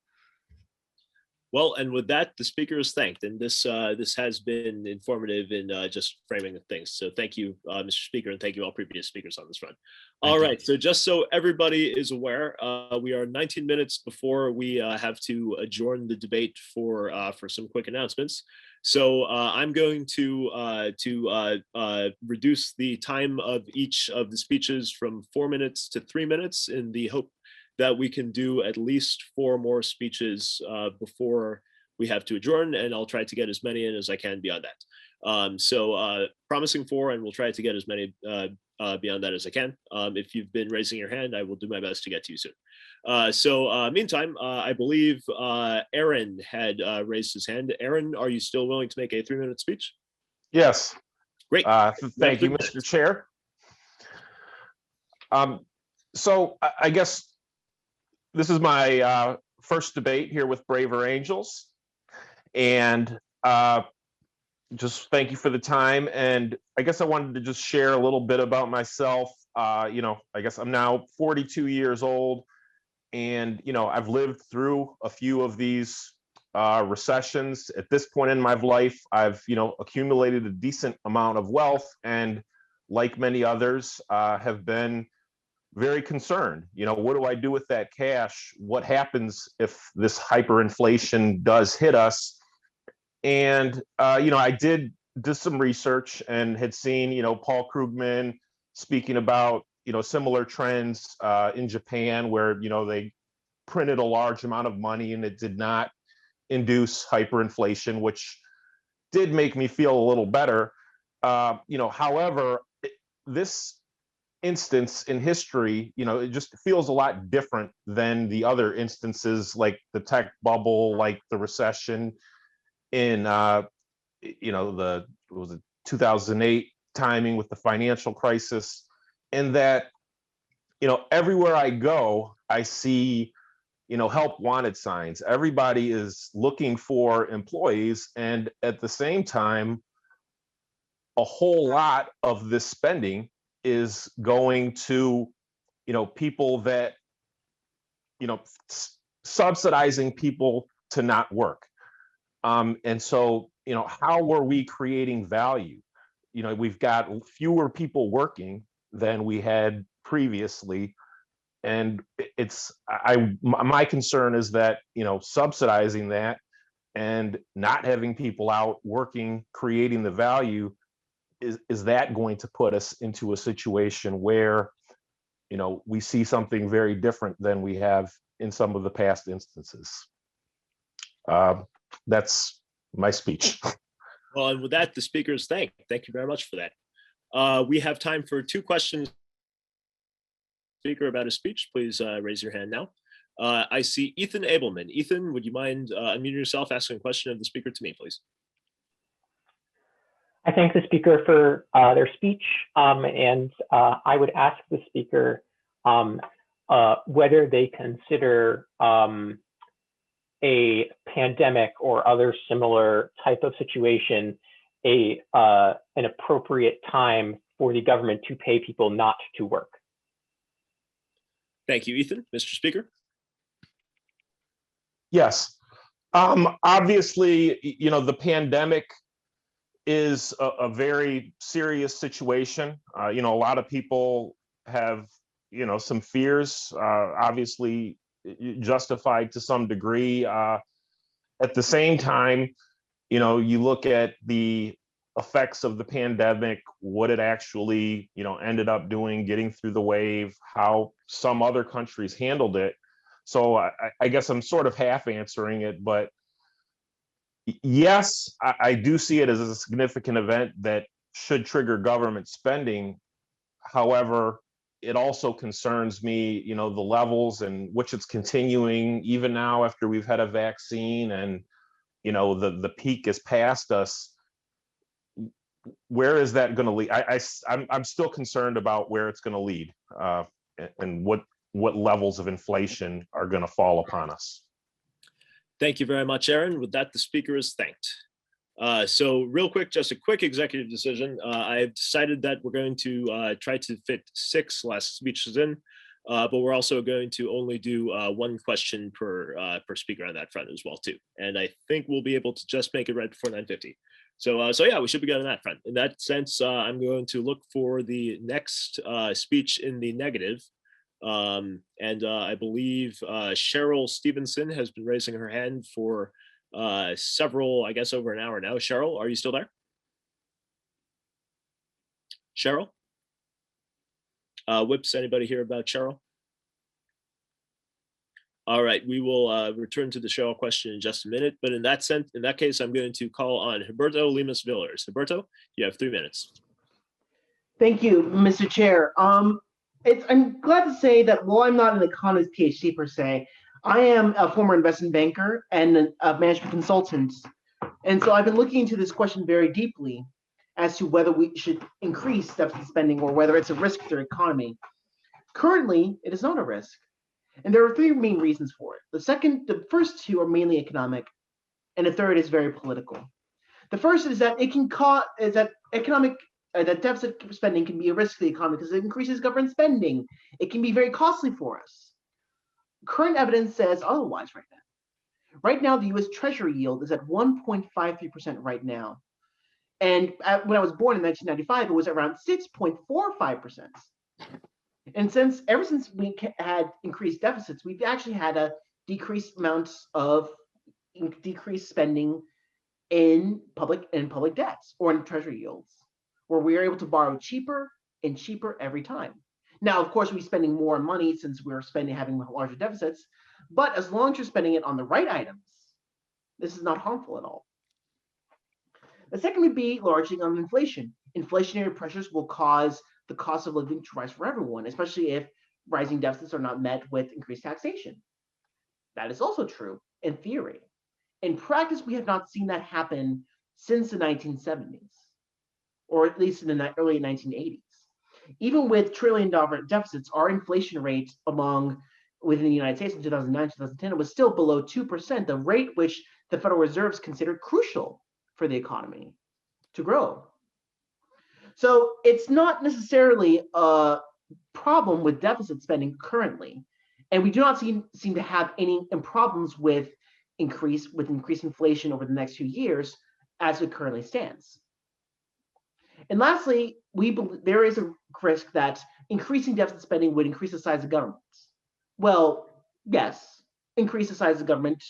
Well, and with that, the speaker is thanked, and this has been informative in just framing of things. So thank you, Mr. Speaker, and thank you all previous speakers on this front. All right, so just so everybody is aware, we are 19 minutes before we have to adjourn the debate for some quick announcements. So I'm going to reduce the time of each of the speeches from 4 minutes to 3 minutes, in the hope that we can do at least 4 more speeches before we have to adjourn, and I'll try to get as many in as I can beyond that. So promising 4, and we'll try to get as many beyond that as I can. If you've been raising your hand, I will do my best to get to you soon. Meantime, I believe Aaron had raised his hand. Aaron, are you still willing to make a 3-minute speech? Yes. Great. Thank you, Mr. Chair. So I guess this is my first debate here with Braver Angels, and just thank you for the time. And I guess I wanted to just share a little bit about myself. I guess I'm now 42 years old, and I've lived through a few of these recessions. At this point in my life, I've accumulated a decent amount of wealth, and like many others, have been very concerned. What do I do with that cash? What happens if this hyperinflation does hit us? And I did some research and had seen Paul Krugman speaking about similar trends in Japan, where they printed a large amount of money and it did not induce hyperinflation, which did make me feel a little better. However, this instance in history, it just feels a lot different than the other instances, like the tech bubble, like the recession in 2008, timing with the financial crisis, and that, everywhere I go, I see, help wanted signs. Everybody is looking for employees, and at the same time, a whole lot of this spending is going to, people that, subsidizing people to not work. And so, how are we creating value? We've got fewer people working than we had previously. And my concern is that, subsidizing that and not having people out working, creating the value, is that going to put us into a situation where, we see something very different than we have in some of the past instances? That's my speech. Well, and with that, the speaker is thanked. Thank you very much for that. We have time for 2 questions. Speaker about his speech, please raise your hand now. I see Ethan Abelman. Ethan, would you mind unmuting yourself, asking a question of the speaker to me, please? I thank the speaker for their speech, and I would ask the speaker whether they consider a pandemic or other similar type of situation an appropriate time for the government to pay people not to work. Thank you, Ethan. Mr. Speaker. Yes. Obviously, the pandemic is a very serious situation. A lot of people have, some fears, obviously justified to some degree. At the same time, you look at the effects of the pandemic, what it actually, ended up doing, getting through the wave, how some other countries handled it. So I guess I'm sort of half answering it, but yes, I do see it as a significant event that should trigger government spending. However, it also concerns me, the levels in which it's continuing, even now after we've had a vaccine and, the peak is past us. Where is that going to lead? I'm still concerned about where it's going to lead, and what levels of inflation are going to fall upon us. Thank you very much, Aaron. With that, the speaker is thanked. So real quick, just a quick executive decision. I've decided that we're going to try to fit 6 last speeches in, but we're also going to only do 1 question per speaker on that front as well too. And I think we'll be able to just make it right before 9:50. So yeah, we should be good on that front. In that sense, I'm going to look for the next speech in the negative. And I believe Cheryl Stevenson has been raising her hand for several, I guess, over an hour now. Cheryl, are you still there? Cheryl? Whips, anybody hear about Cheryl? All right, we will return to the Cheryl question in just a minute, but in that case, I'm going to call on Humberto Lemus Villers. Humberto, you have 3 minutes. Thank you, Mr. Chair. I'm glad to say that while I'm not an economist PhD per se, I am a former investment banker and a management consultant. And so I've been looking into this question very deeply as to whether we should increase deficit spending or whether it's a risk to the economy. Currently, it is not a risk. And there are 3 main reasons for it. The first 2 are mainly economic, and the third is very political. The first is that that deficit spending can be a risk to the economy because it increases government spending. It can be very costly for us. Current evidence says otherwise right now. Right now, the US Treasury yield is at 1.53% right now. And when I was born in 1995, it was around 6.45%. And ever since we had increased deficits, we've actually had a decreased spending in public debts or in treasury yields, where we are able to borrow cheaper and cheaper every time. Now, of course, we're spending more money since we're having larger deficits, but as long as you're spending it on the right items, this is not harmful at all. The second would be largely on inflation. Inflationary pressures will cause the cost of living to rise for everyone, especially if rising deficits are not met with increased taxation. That is also true in theory. In practice, we have not seen that happen since the 1970s. or at least in the early 1980s. Even with trillion-dollar deficits, our inflation rate within the United States in 2009, 2010 was still below 2%, the rate which the Federal Reserve considered crucial for the economy to grow. So it's not necessarily a problem with deficit spending currently, and we do not seem to have any problems with increased inflation over the next few years as it currently stands. And lastly, we believe there is a risk that increasing deficit spending would increase the size of government. Well, yes, increase the size of government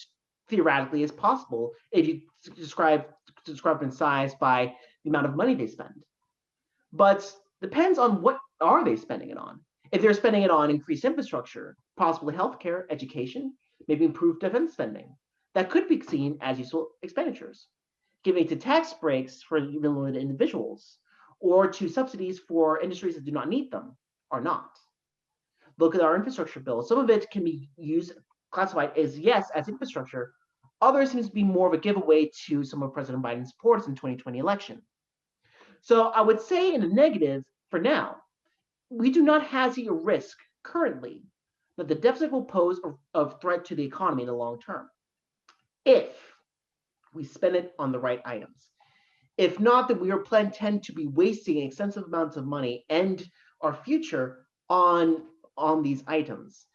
theoretically is possible if you describe in size by the amount of money they spend. But depends on what are they spending it on. If they're spending it on increased infrastructure, possibly healthcare, education, maybe improved defense spending, that could be seen as useful expenditures. Giving to tax breaks for limited individuals or to subsidies for industries that do not need them are not. Look at our infrastructure bill. Some of it can be classified as yes, as infrastructure. Others seems to be more of a giveaway to some of President Biden's supporters in 2020 election. So I would say in a negative for now, we do not have a risk currently that the deficit will pose a threat to the economy in the long term if we spend it on the right items. If not, then we tend to be wasting extensive amounts of money and our future on these items.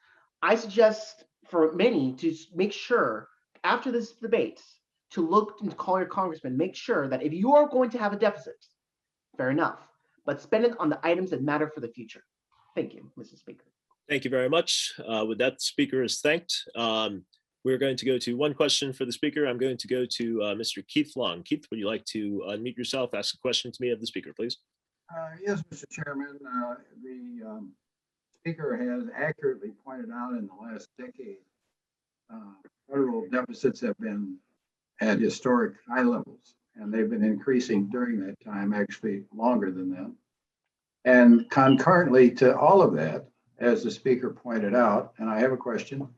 I suggest for many to make sure after this debate to look and call your congressman, make sure that if you are going to have a deficit, fair enough, but spend it on the items that matter for the future. Thank you, Mr. Speaker. Thank you very much. With that, the speaker is thanked. We're going to go to one question for the speaker. I'm going to go to Mr. Keith Long. Keith, would you like to unmute yourself, ask a question to me of the speaker, please? Yes, Mr. Chairman. The speaker has accurately pointed out in the last decade, federal deficits have been at historic high levels, and they've been increasing during that time, actually longer than that. And concurrently to all of that, as the speaker pointed out, and I have a question,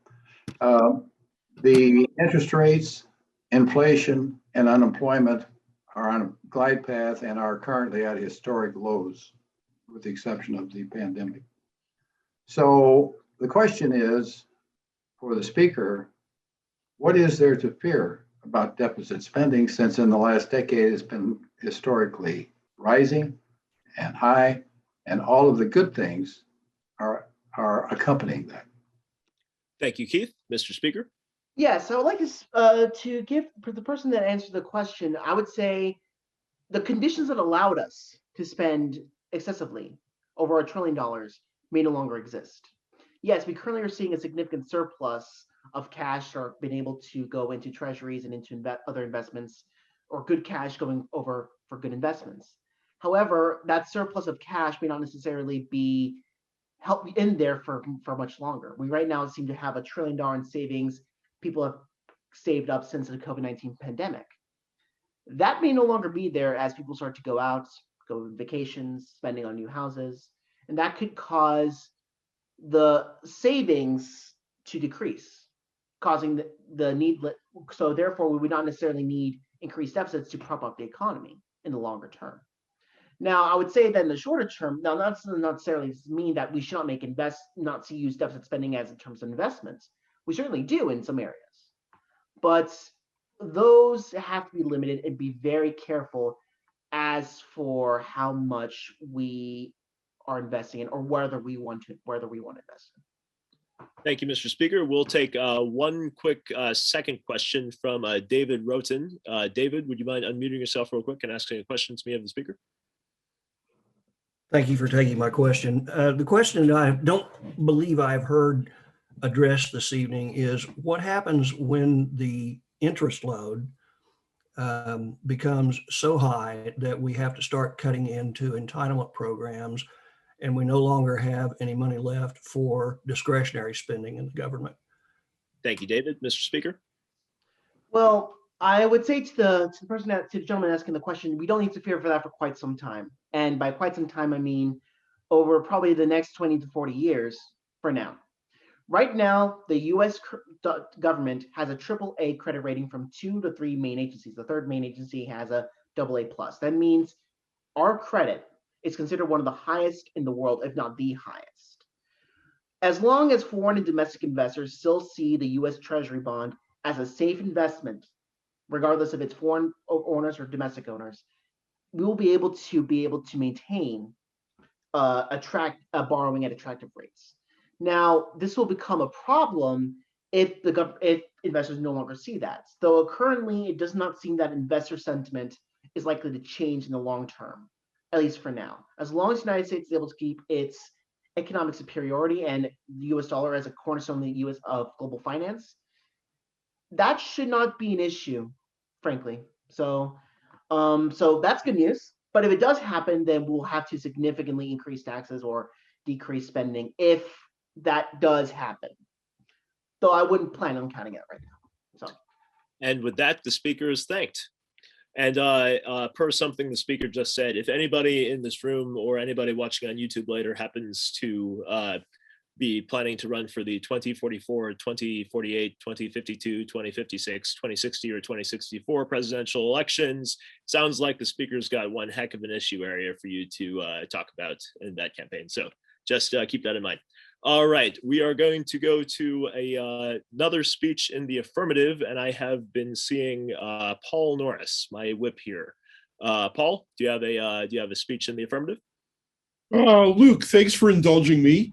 the interest rates, inflation, and unemployment are on a glide path and are currently at historic lows, with the exception of the pandemic. So the question is, for the speaker, what is there to fear about deficit spending, since in the last decade it's been historically rising and high, and all of the good things are accompanying that? Thank you, Keith. Mr. Speaker. Yes, I would like to give for the person that answered the question, I would say the conditions that allowed us to spend excessively over $1 trillion may no longer exist. Yes, we currently are seeing a significant surplus of cash or been able to go into treasuries and into other investments, or good cash going over for good investments. However, that surplus of cash may not necessarily be help in there for much longer. We right now seem to have $1 trillion in savings people have saved up since the COVID-19 pandemic. That may no longer be there as people start to go out, go on vacations, spending on new houses, and that could cause the savings to decrease, causing the need. So therefore, we would not necessarily need increased deficits to prop up the economy in the longer term. Now, I would say that in the shorter term, now that doesn't necessarily mean that we should not use deficit spending as in terms of investments. We certainly do in some areas, but those have to be limited and be very careful as for how much we are investing in, or whether we want to invest in. Thank you, Mr. Speaker. We'll take one quick second question from David Roten. David, would you mind unmuting yourself real quick and asking a question to me of the speaker? Thank you for taking my question. The question I don't believe I've heard addressed this evening is what happens when the interest load becomes so high that we have to start cutting into entitlement programs and we no longer have any money left for discretionary spending in the government. Thank you, David. Mr. Speaker. Well, I would say to the gentleman asking the question, we don't need to fear for that for quite some time. And by quite some time, I mean over probably the next 20 to 40 years for now. Right now, the US government has a AAA credit rating from 2 to 3 main agencies. The third main agency has a AA+. That means our credit is considered one of the highest in the world, if not the highest. As long as foreign and domestic investors still see the US Treasury bond as a safe investment, regardless of its foreign owners or domestic owners, we will be able to maintain borrowing at attractive rates. Now, this will become a problem if investors no longer see that. Though currently, it does not seem that investor sentiment is likely to change in the long term, at least for now. As long as the United States is able to keep its economic superiority and the US dollar as a cornerstone of the US of global finance, that should not be an issue, frankly. So that's good news. But if it does happen, then we'll have to significantly increase taxes or decrease spending if that does happen. Though I wouldn't plan on counting it right now. So. And with that, the speaker is thanked. And per something the speaker just said, if anybody in this room or anybody watching on YouTube later happens to be planning to run for the 2044, 2048, 2052, 2056, 2060, or 2064 presidential elections, sounds like the speaker's got one heck of an issue area for you to talk about in that campaign. So just keep that in mind. All right, we are going to go to another speech in the affirmative, and I have been seeing Paul Norris, my whip here. Paul, do you have a speech in the affirmative? Luke, thanks for indulging me.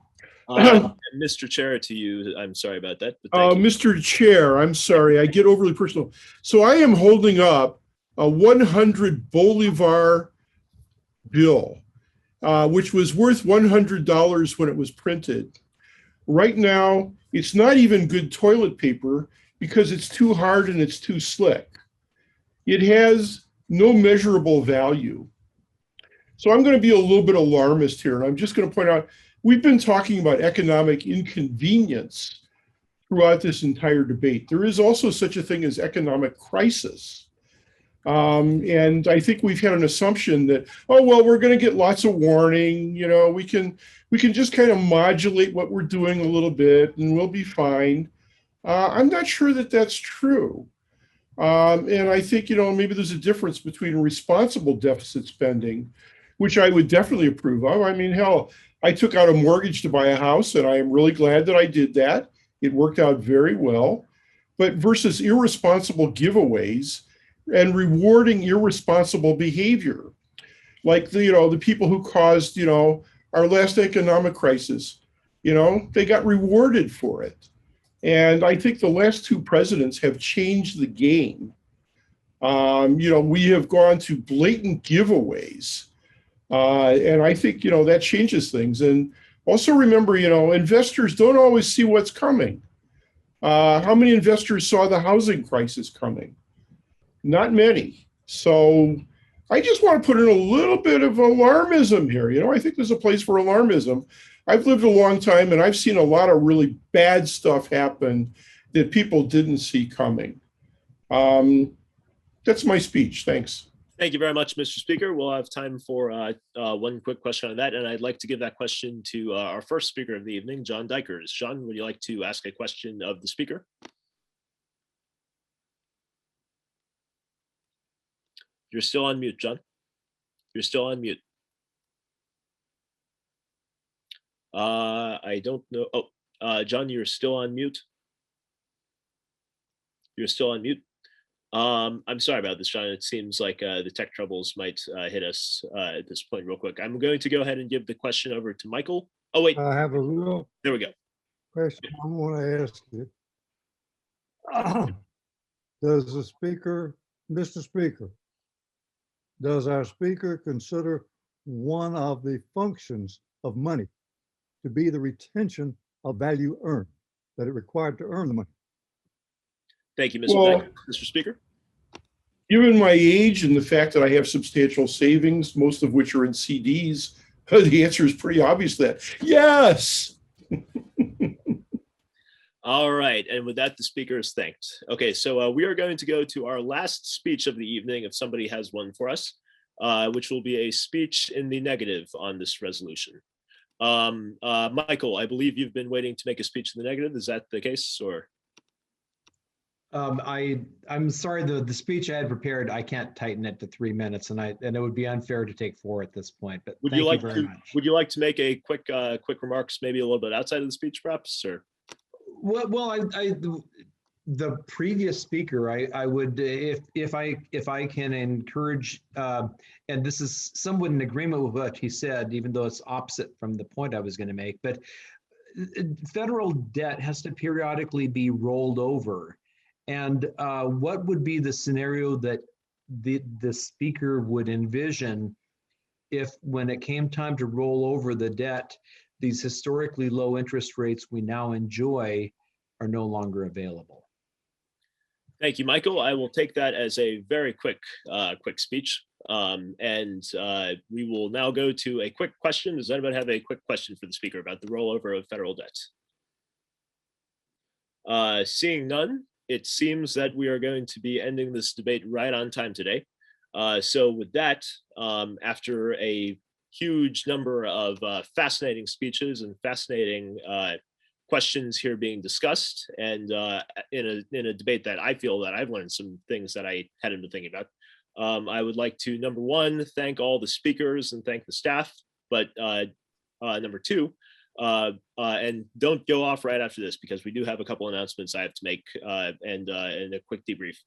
Mr. Chair, to you, I'm sorry about that. But Mr. Chair, I'm sorry, I get overly personal. So I am holding up a 100 Bolivar bill, which was worth $100 when it was printed. Right now, it's not even good toilet paper because it's too hard and it's too slick. It has no measurable value. So I'm going to be a little bit alarmist here, and I'm just going to point out, we've been talking about economic inconvenience throughout this entire debate. There is also such a thing as economic crisis. And I think we've had an assumption that, oh, well, we're going to get lots of warning, you know, we can just kind of modulate what we're doing a little bit and we'll be fine. I'm not sure that that's true. And I think, you know, maybe there's a difference between responsible deficit spending, which I would definitely approve of. I mean, hell, I took out a mortgage to buy a house and I am really glad that I did that. It worked out very well. But versus irresponsible giveaways and rewarding irresponsible behavior, like the people who caused, our last economic crisis, they got rewarded for it. And I think the last two presidents have changed the game. We have gone to blatant giveaways. And I think, that changes things. And also remember, investors don't always see what's coming. How many investors saw the housing crisis coming? Not many. So I just want to put in a little bit of alarmism here. I think there's a place for alarmism. I've lived a long time and I've seen a lot of really bad stuff happen that people didn't see coming. That's my speech. Thanks. Thank you very much, Mr. Speaker. We'll have time for one quick question on that. And I'd like to give that question to our first speaker of the evening, John Dykers. John, would you like to ask a question of the speaker? You're still on mute, John. You're still on mute. I don't know. Oh, John, you're still on mute. You're still on mute. I'm sorry about this, John. It seems like the tech troubles might hit us at this point real quick. I'm going to go ahead and give the question over to Michael. Oh, wait. I have a real There we go. question I want to ask you. Does the speaker, Mr. Speaker, does our speaker consider one of the functions of money to be the retention of value earned, that it required to earn the money? Thank you, Mr. Speaker. Given my age and the fact that I have substantial savings, most of which are in CDs, the answer is pretty obvious that yes. All right, and with that, the speaker is thanked. Okay, so we are going to go to our last speech of the evening, if somebody has one for us, which will be a speech in the negative on this resolution. Michael, I believe you've been waiting to make a speech in the negative. Is that the case, or? I'm sorry, the speech I had prepared, I can't tighten it to 3 minutes, and it would be unfair to take 4 at this point, but Would thank you you like very to, much. would you like to make a quick remarks, maybe a little bit outside of the speech perhaps, or? Well, the previous speaker, I would, if I can encourage, and this is somewhat in agreement with what he said, even though it's opposite from the point I was going to make, but federal debt has to periodically be rolled over. And what would be the scenario that the speaker would envision if, when it came time to roll over the debt, these historically low interest rates we now enjoy are no longer available? Thank you, Michael. I will take that as a very quick speech. And we will now go to a quick question. Does anybody have a quick question for the speaker about the rollover of federal debt? Seeing none, it seems that we are going to be ending this debate right on time today. So with that, after a huge number of fascinating speeches and fascinating questions here being discussed, and in a debate that I feel that I've learned some things that I hadn't been thinking about. I would like to, number one, thank all the speakers and thank the staff, but number two, and don't go off right after this because we do have a couple announcements I have to make and a quick debrief.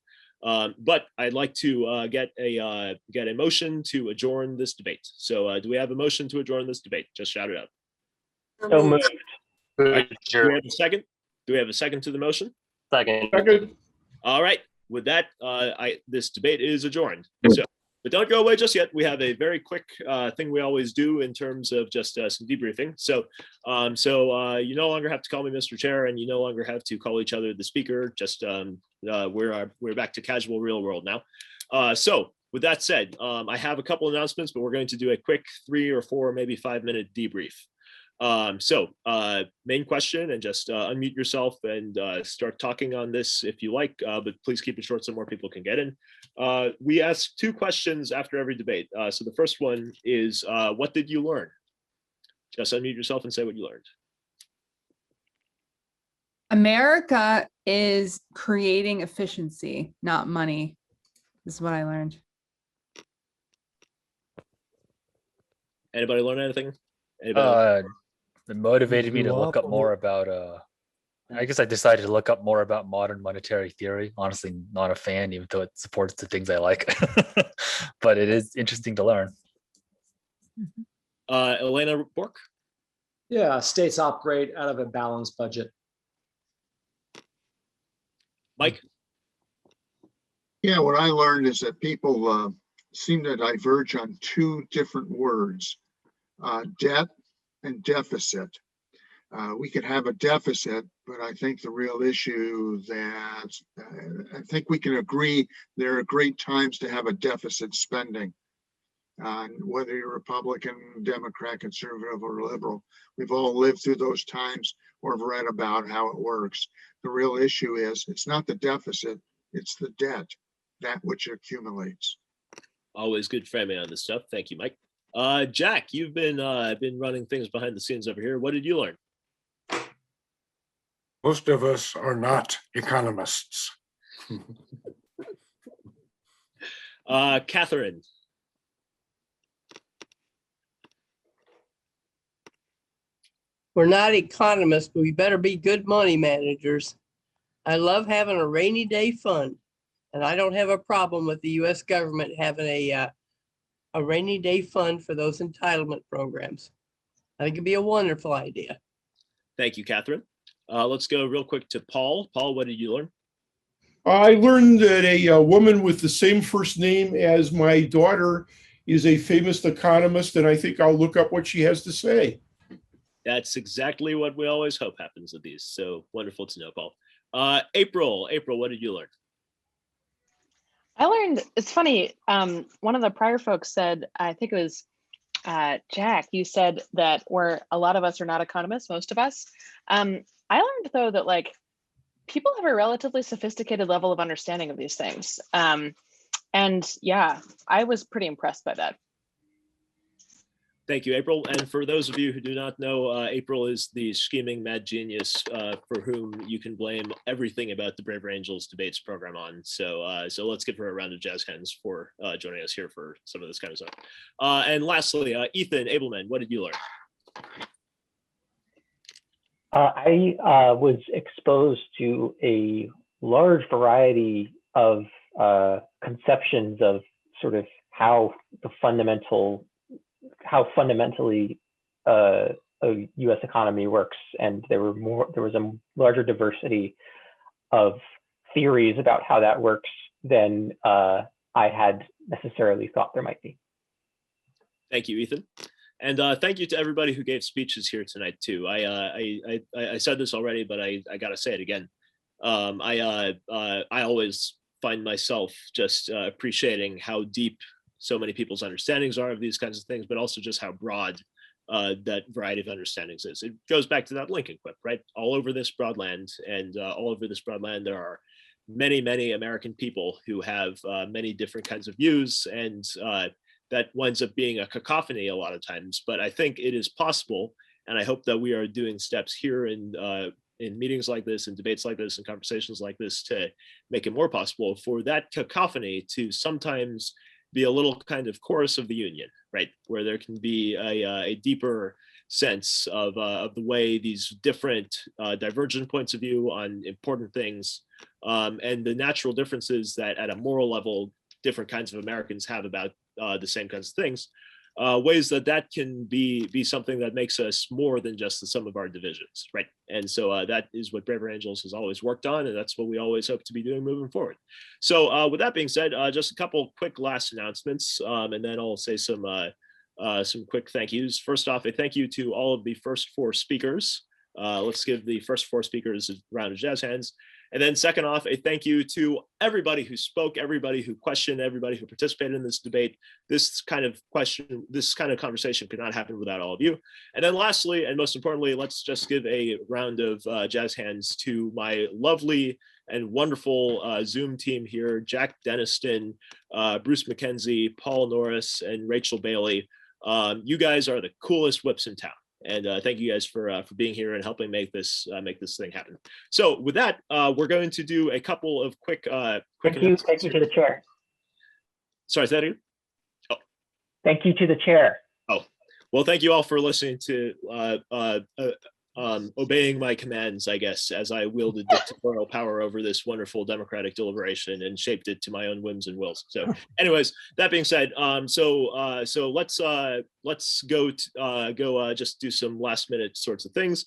But I'd like to get a motion to adjourn this debate. So do we have a motion to adjourn this debate? Just shout it out. So moved. Do we have a second? Do we have a second to the motion? Second. All right. With that, this debate is adjourned. So, but don't go away just yet. We have a very quick thing we always do in terms of just some debriefing. So, you no longer have to call me Mr. Chair, and you no longer have to call each other the speaker. Just we're back to casual real world now. So, with that said, I have a couple announcements, but we're going to do a quick 3 or 4, maybe 5-minute debrief. Main question, and just unmute yourself and start talking on this if you like, but please keep it short so more people can get in. We ask 2 questions after every debate. So the first one is, what did you learn? Just unmute yourself and say what you learned. America is creating efficiency, not money. This is what I learned. Anybody learn anything? Anybody? It motivated me to look up more about I guess I decided to look up more about modern monetary theory. Honestly, not a fan, even though it supports the things I like. But it is interesting to learn. Elena Bork? Yeah, states operate out of a balanced budget. Mike? Yeah, what I learned is that people seem to diverge on 2 different words, debt and deficit. We could have a deficit, but I think the real issue that I think we can agree there are great times to have a deficit spending. Whether you're Republican, Democrat, conservative, or liberal, we've all lived through those times or have read about how it works. The real issue is it's not the deficit, it's the debt, that which accumulates. Always good framing on this stuff. Thank you, Mike. Jack, you've been running things behind the scenes over here. What did you learn? Most of us are not economists. Catherine. We're not economists, but we better be good money managers. I love having a rainy day fund, and I don't have a problem with the U.S. government having a rainy day fund for those entitlement programs. I think it'd be a wonderful idea. Thank you, Catherine. Let's go real quick to Paul. Paul, what did you learn? I learned that a woman with the same first name as my daughter is a famous economist, and I think I'll look up what she has to say. That's exactly what we always hope happens with these. So wonderful to know, Paul. April, what did you learn? I learned, it's funny, one of the prior folks said, I think it was Jack, you said that a lot of us are not economists, most of us. I learned though that like people have a relatively sophisticated level of understanding of these things. And yeah, I was pretty impressed by that. Thank you, April. And for those of you who do not know, April is the scheming mad genius for whom you can blame everything about the Braver Angels debates program on. So, so let's give her a round of jazz hands for joining us here for some of this kind of stuff. And lastly, Ethan Abelman, what did you learn? I was exposed to a large variety of conceptions of sort of how fundamentally a U.S. economy works, and there was a larger diversity of theories about how that works than I had necessarily thought there might be. Thank you, Ethan. And thank you to everybody who gave speeches here tonight too. I said this already, but I gotta say it again. I always find myself just appreciating how deep so many people's understandings are of these kinds of things, but also just how broad that variety of understandings is. It goes back to that Lincoln quip, right? All over this broad land, and all over this broad land, there are many, many American people who have many different kinds of views, and that winds up being a cacophony a lot of times. But I think it is possible, and I hope that we are doing steps here in meetings like this, and debates like this, and conversations like this to make it more possible for that cacophony to sometimes be a little kind of chorus of the union, right? Where there can be a deeper sense of the way these different divergent points of view on important things, and the natural differences that at a moral level, different kinds of Americans have about the same kinds of things, ways that can be something that makes us more than just the sum of our divisions, right? And so that is what Braver Angels has always worked on, and that's what we always hope to be doing moving forward. So with that being said, just a couple quick last announcements, and then I'll say some quick thank yous. First off, a thank you to all of the first four speakers. Let's give the first four speakers a round of jazz hands. And then second off, a thank you to everybody who spoke, everybody who questioned, everybody who participated in this debate. This kind of conversation could not happen without all of you. And then lastly, and most importantly, let's just give a round of jazz hands to my lovely and wonderful Zoom team here: Jack Deniston, Bruce McKenzie, Paul Norris, and Rachel Bailey. You guys are the coolest whips in town. And thank you guys for being here and helping make this thing happen. So with that, we're going to do a couple of quick Thank you to the chair. Sorry, is that it? Oh. Thank you to the chair. Oh, well, thank you all for listening to obeying my commands, I guess, as I wielded dictatorial power over this wonderful democratic deliberation and shaped it to my own whims and wills. So anyways, that being said, so let's go just do some last minute sorts of things.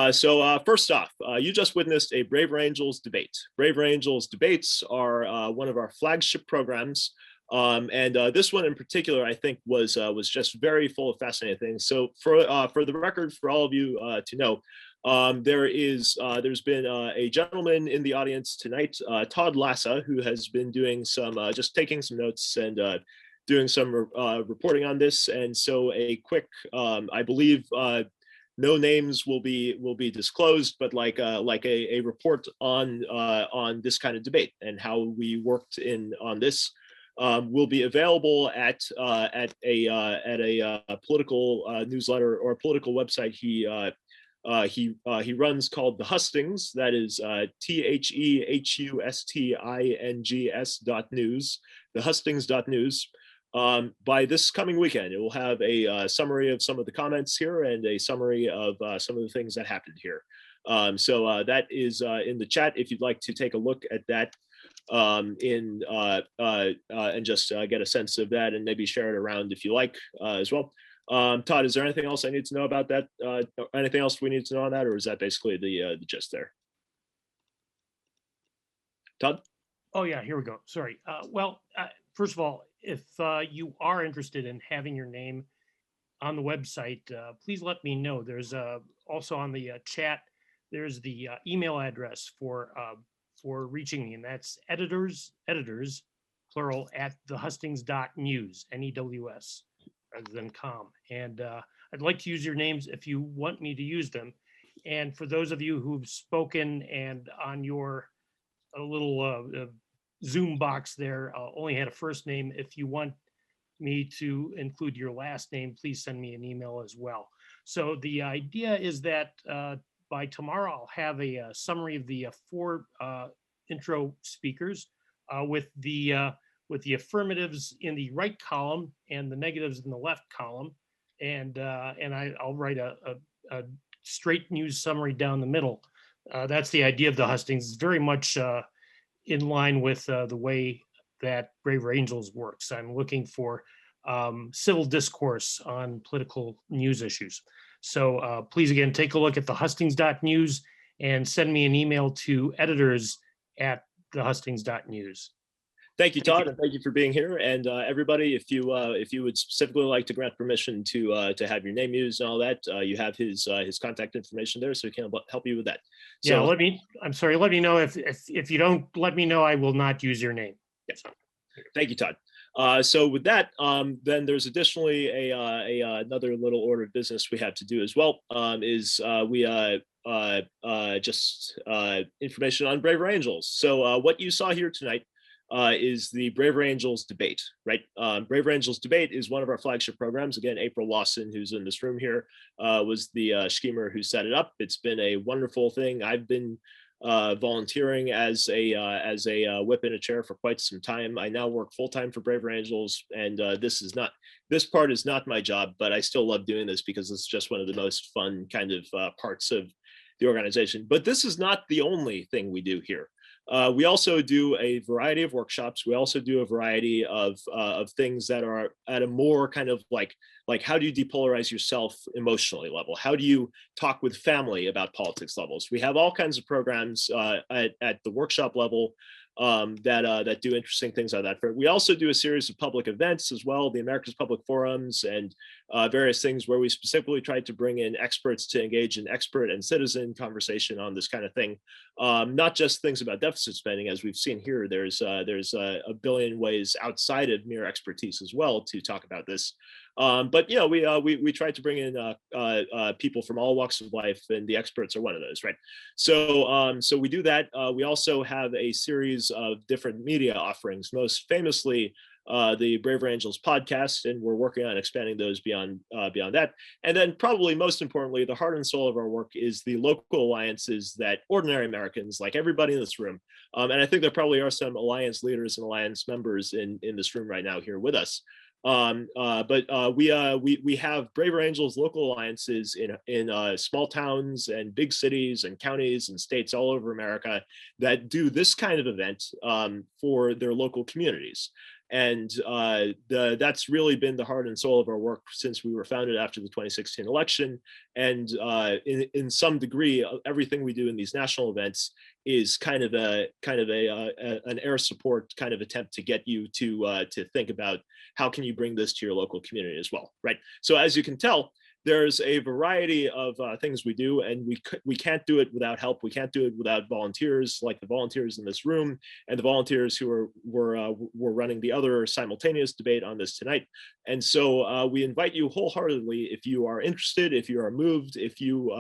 So first off, you just witnessed a Braver Angels debate. Braver Angels debates are one of our flagship programs. And this one in particular, I think, was just very full of fascinating things. So for the record, for all of you to know, there's been a gentleman in the audience tonight, Todd Lassa, who has been doing some just taking some notes and doing some reporting on this. And so a quick, I believe, no names will be disclosed, but like a report on this kind of debate and how we worked on this. Will be available at a political newsletter or a political website he runs called The Hustings. That is THEHUSTINGS.news, thehustings.news. By this coming weekend, it will have a summary of some of the comments here and a summary of some of the things that happened here. So that is in the chat if you'd like to take a look at that. And just get a sense of that and maybe share it around if you like as well. Todd, is there anything else I need to know about that? Anything else we need to know on that, or is that basically the gist there? Todd? Oh yeah, here we go. Sorry. First of all, if you are interested in having your name on the website, please let me know. There's also on the chat, there's the email address for reaching me, and that's editors, plural, at thehustings.news, NEWS, rather than com. And I'd like to use your names if you want me to use them. And for those of you who've spoken and on your little Zoom box there only had a first name, if you want me to include your last name, please send me an email as well. So the idea is that by tomorrow, I'll have a summary of the four intro speakers with the affirmatives in the right column and the negatives in the left column. And I'll write a straight news summary down the middle. That's the idea of the hustings. It's very much in line with the way that Braver Angels works. I'm looking for civil discourse on political news issues. So please, again, take a look at thehustings.news and send me an email to editors@thehustings.news. Thank you, Todd, and thank you for being here. And everybody, if you would specifically like to grant permission to have your name used and all that, you have his contact information there, so he can help you with that. So, Yeah, let me know if you don't let me know, I will not use your name. Yes. Thank you, Todd. So with that, then there's additionally another little order of business we have to do as well. Just information on Braver Angels. So what you saw here tonight is the Braver Angels debate, right? Braver Angels debate is one of our flagship programs. Again, April Lawson, who's in this room here, was the schemer who set it up. It's been a wonderful thing. I've been volunteering as a whip in a chair for quite some time. I now work full-time for Braver Angels, and this part is not my job, but I still love doing this because it's just one of the most fun kind of parts of the organization. But this is not the only thing we do here. We also do a variety of workshops. We also do a variety of things that are at a more kind of like how do you depolarize yourself emotionally level? How do you talk with family about politics levels? We have all kinds of programs at the workshop level that do interesting things like that. We also do a series of public events as well, the America's Public Forums and various things where we specifically tried to bring in experts to engage in expert and citizen conversation on this kind of thing. Not just things about deficit spending, as we've seen here, there's a billion ways outside of mere expertise as well to talk about this. But you know, we tried to bring in people from all walks of life, and the experts are one of those, right? So so we do that. We also have a series of different media offerings, most famously the Braver Angels podcast, and we're working on expanding those beyond that. And then probably most importantly, the heart and soul of our work is the local alliances that ordinary Americans, like everybody in this room, and I think there probably are some alliance leaders and alliance members in this room right now here with us. We have Braver Angels local alliances in small towns and big cities and counties and states all over America that do this kind of event for their local communities. And that's really been the heart and soul of our work since we were founded after the 2016 election. And in some degree, everything we do in these national events is kind of an air support kind of attempt to get you to think about how can you bring this to your local community as well, right? So as you can tell, there's a variety of things we do, and we can't do it without help. We can't do it without volunteers, like the volunteers in this room and the volunteers who were running the other simultaneous debate on this tonight. And so we invite you wholeheartedly, if you are interested, if you are moved, if you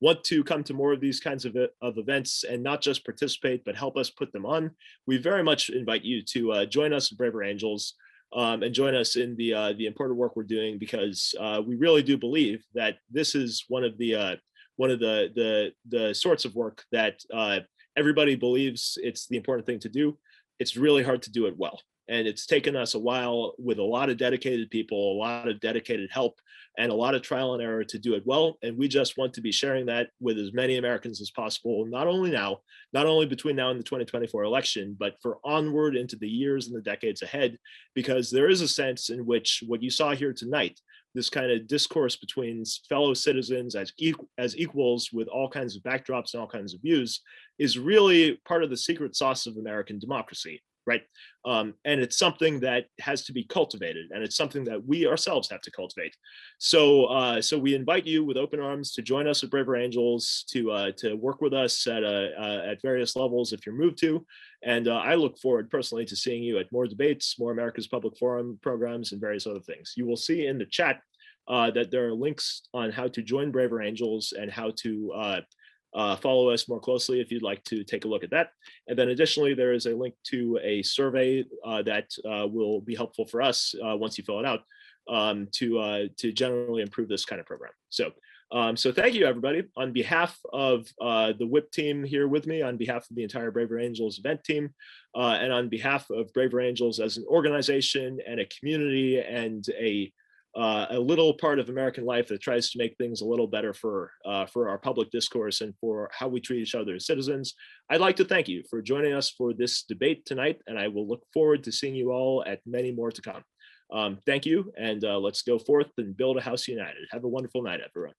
want to come to more of these kinds of events and not just participate, but help us put them on, we very much invite you to join us at Braver Angels. And join us in the important work we're doing, because we really do believe that this is one of the sorts of work that everybody believes it's the important thing to do. It's really hard to do it well, and it's taken us a while with a lot of dedicated people, a lot of dedicated help, and a lot of trial and error to do it well. And we just want to be sharing that with as many Americans as possible, not only between now and the 2024 election, but for onward into the years and the decades ahead, because there is a sense in which what you saw here tonight, this kind of discourse between fellow citizens as equals with all kinds of backdrops and all kinds of views, is really part of the secret sauce of American democracy. Right. And it's something that has to be cultivated, and it's something that we ourselves have to cultivate. So so we invite you with open arms to join us at Braver Angels, to work with us at various levels if you're moved to. And I look forward personally to seeing you at more debates, more America's Public Forum programs, and various other things. You will see in the chat that there are links on how to join Braver Angels and how to follow us more closely if you'd like to take a look at that. And then additionally, there is a link to a survey that will be helpful for us once you fill it out to generally improve this kind of program. So thank you, everybody. On behalf of the WHIP team here with me, on behalf of the entire Braver Angels event team, and on behalf of Braver Angels as an organization and a community and a little part of American life that tries to make things a little better for our public discourse and for how we treat each other as citizens, I'd like to thank you for joining us for this debate tonight, and I will look forward to seeing you all at many more to come. Thank you, and let's go forth and build a house united. Have a wonderful night, everyone.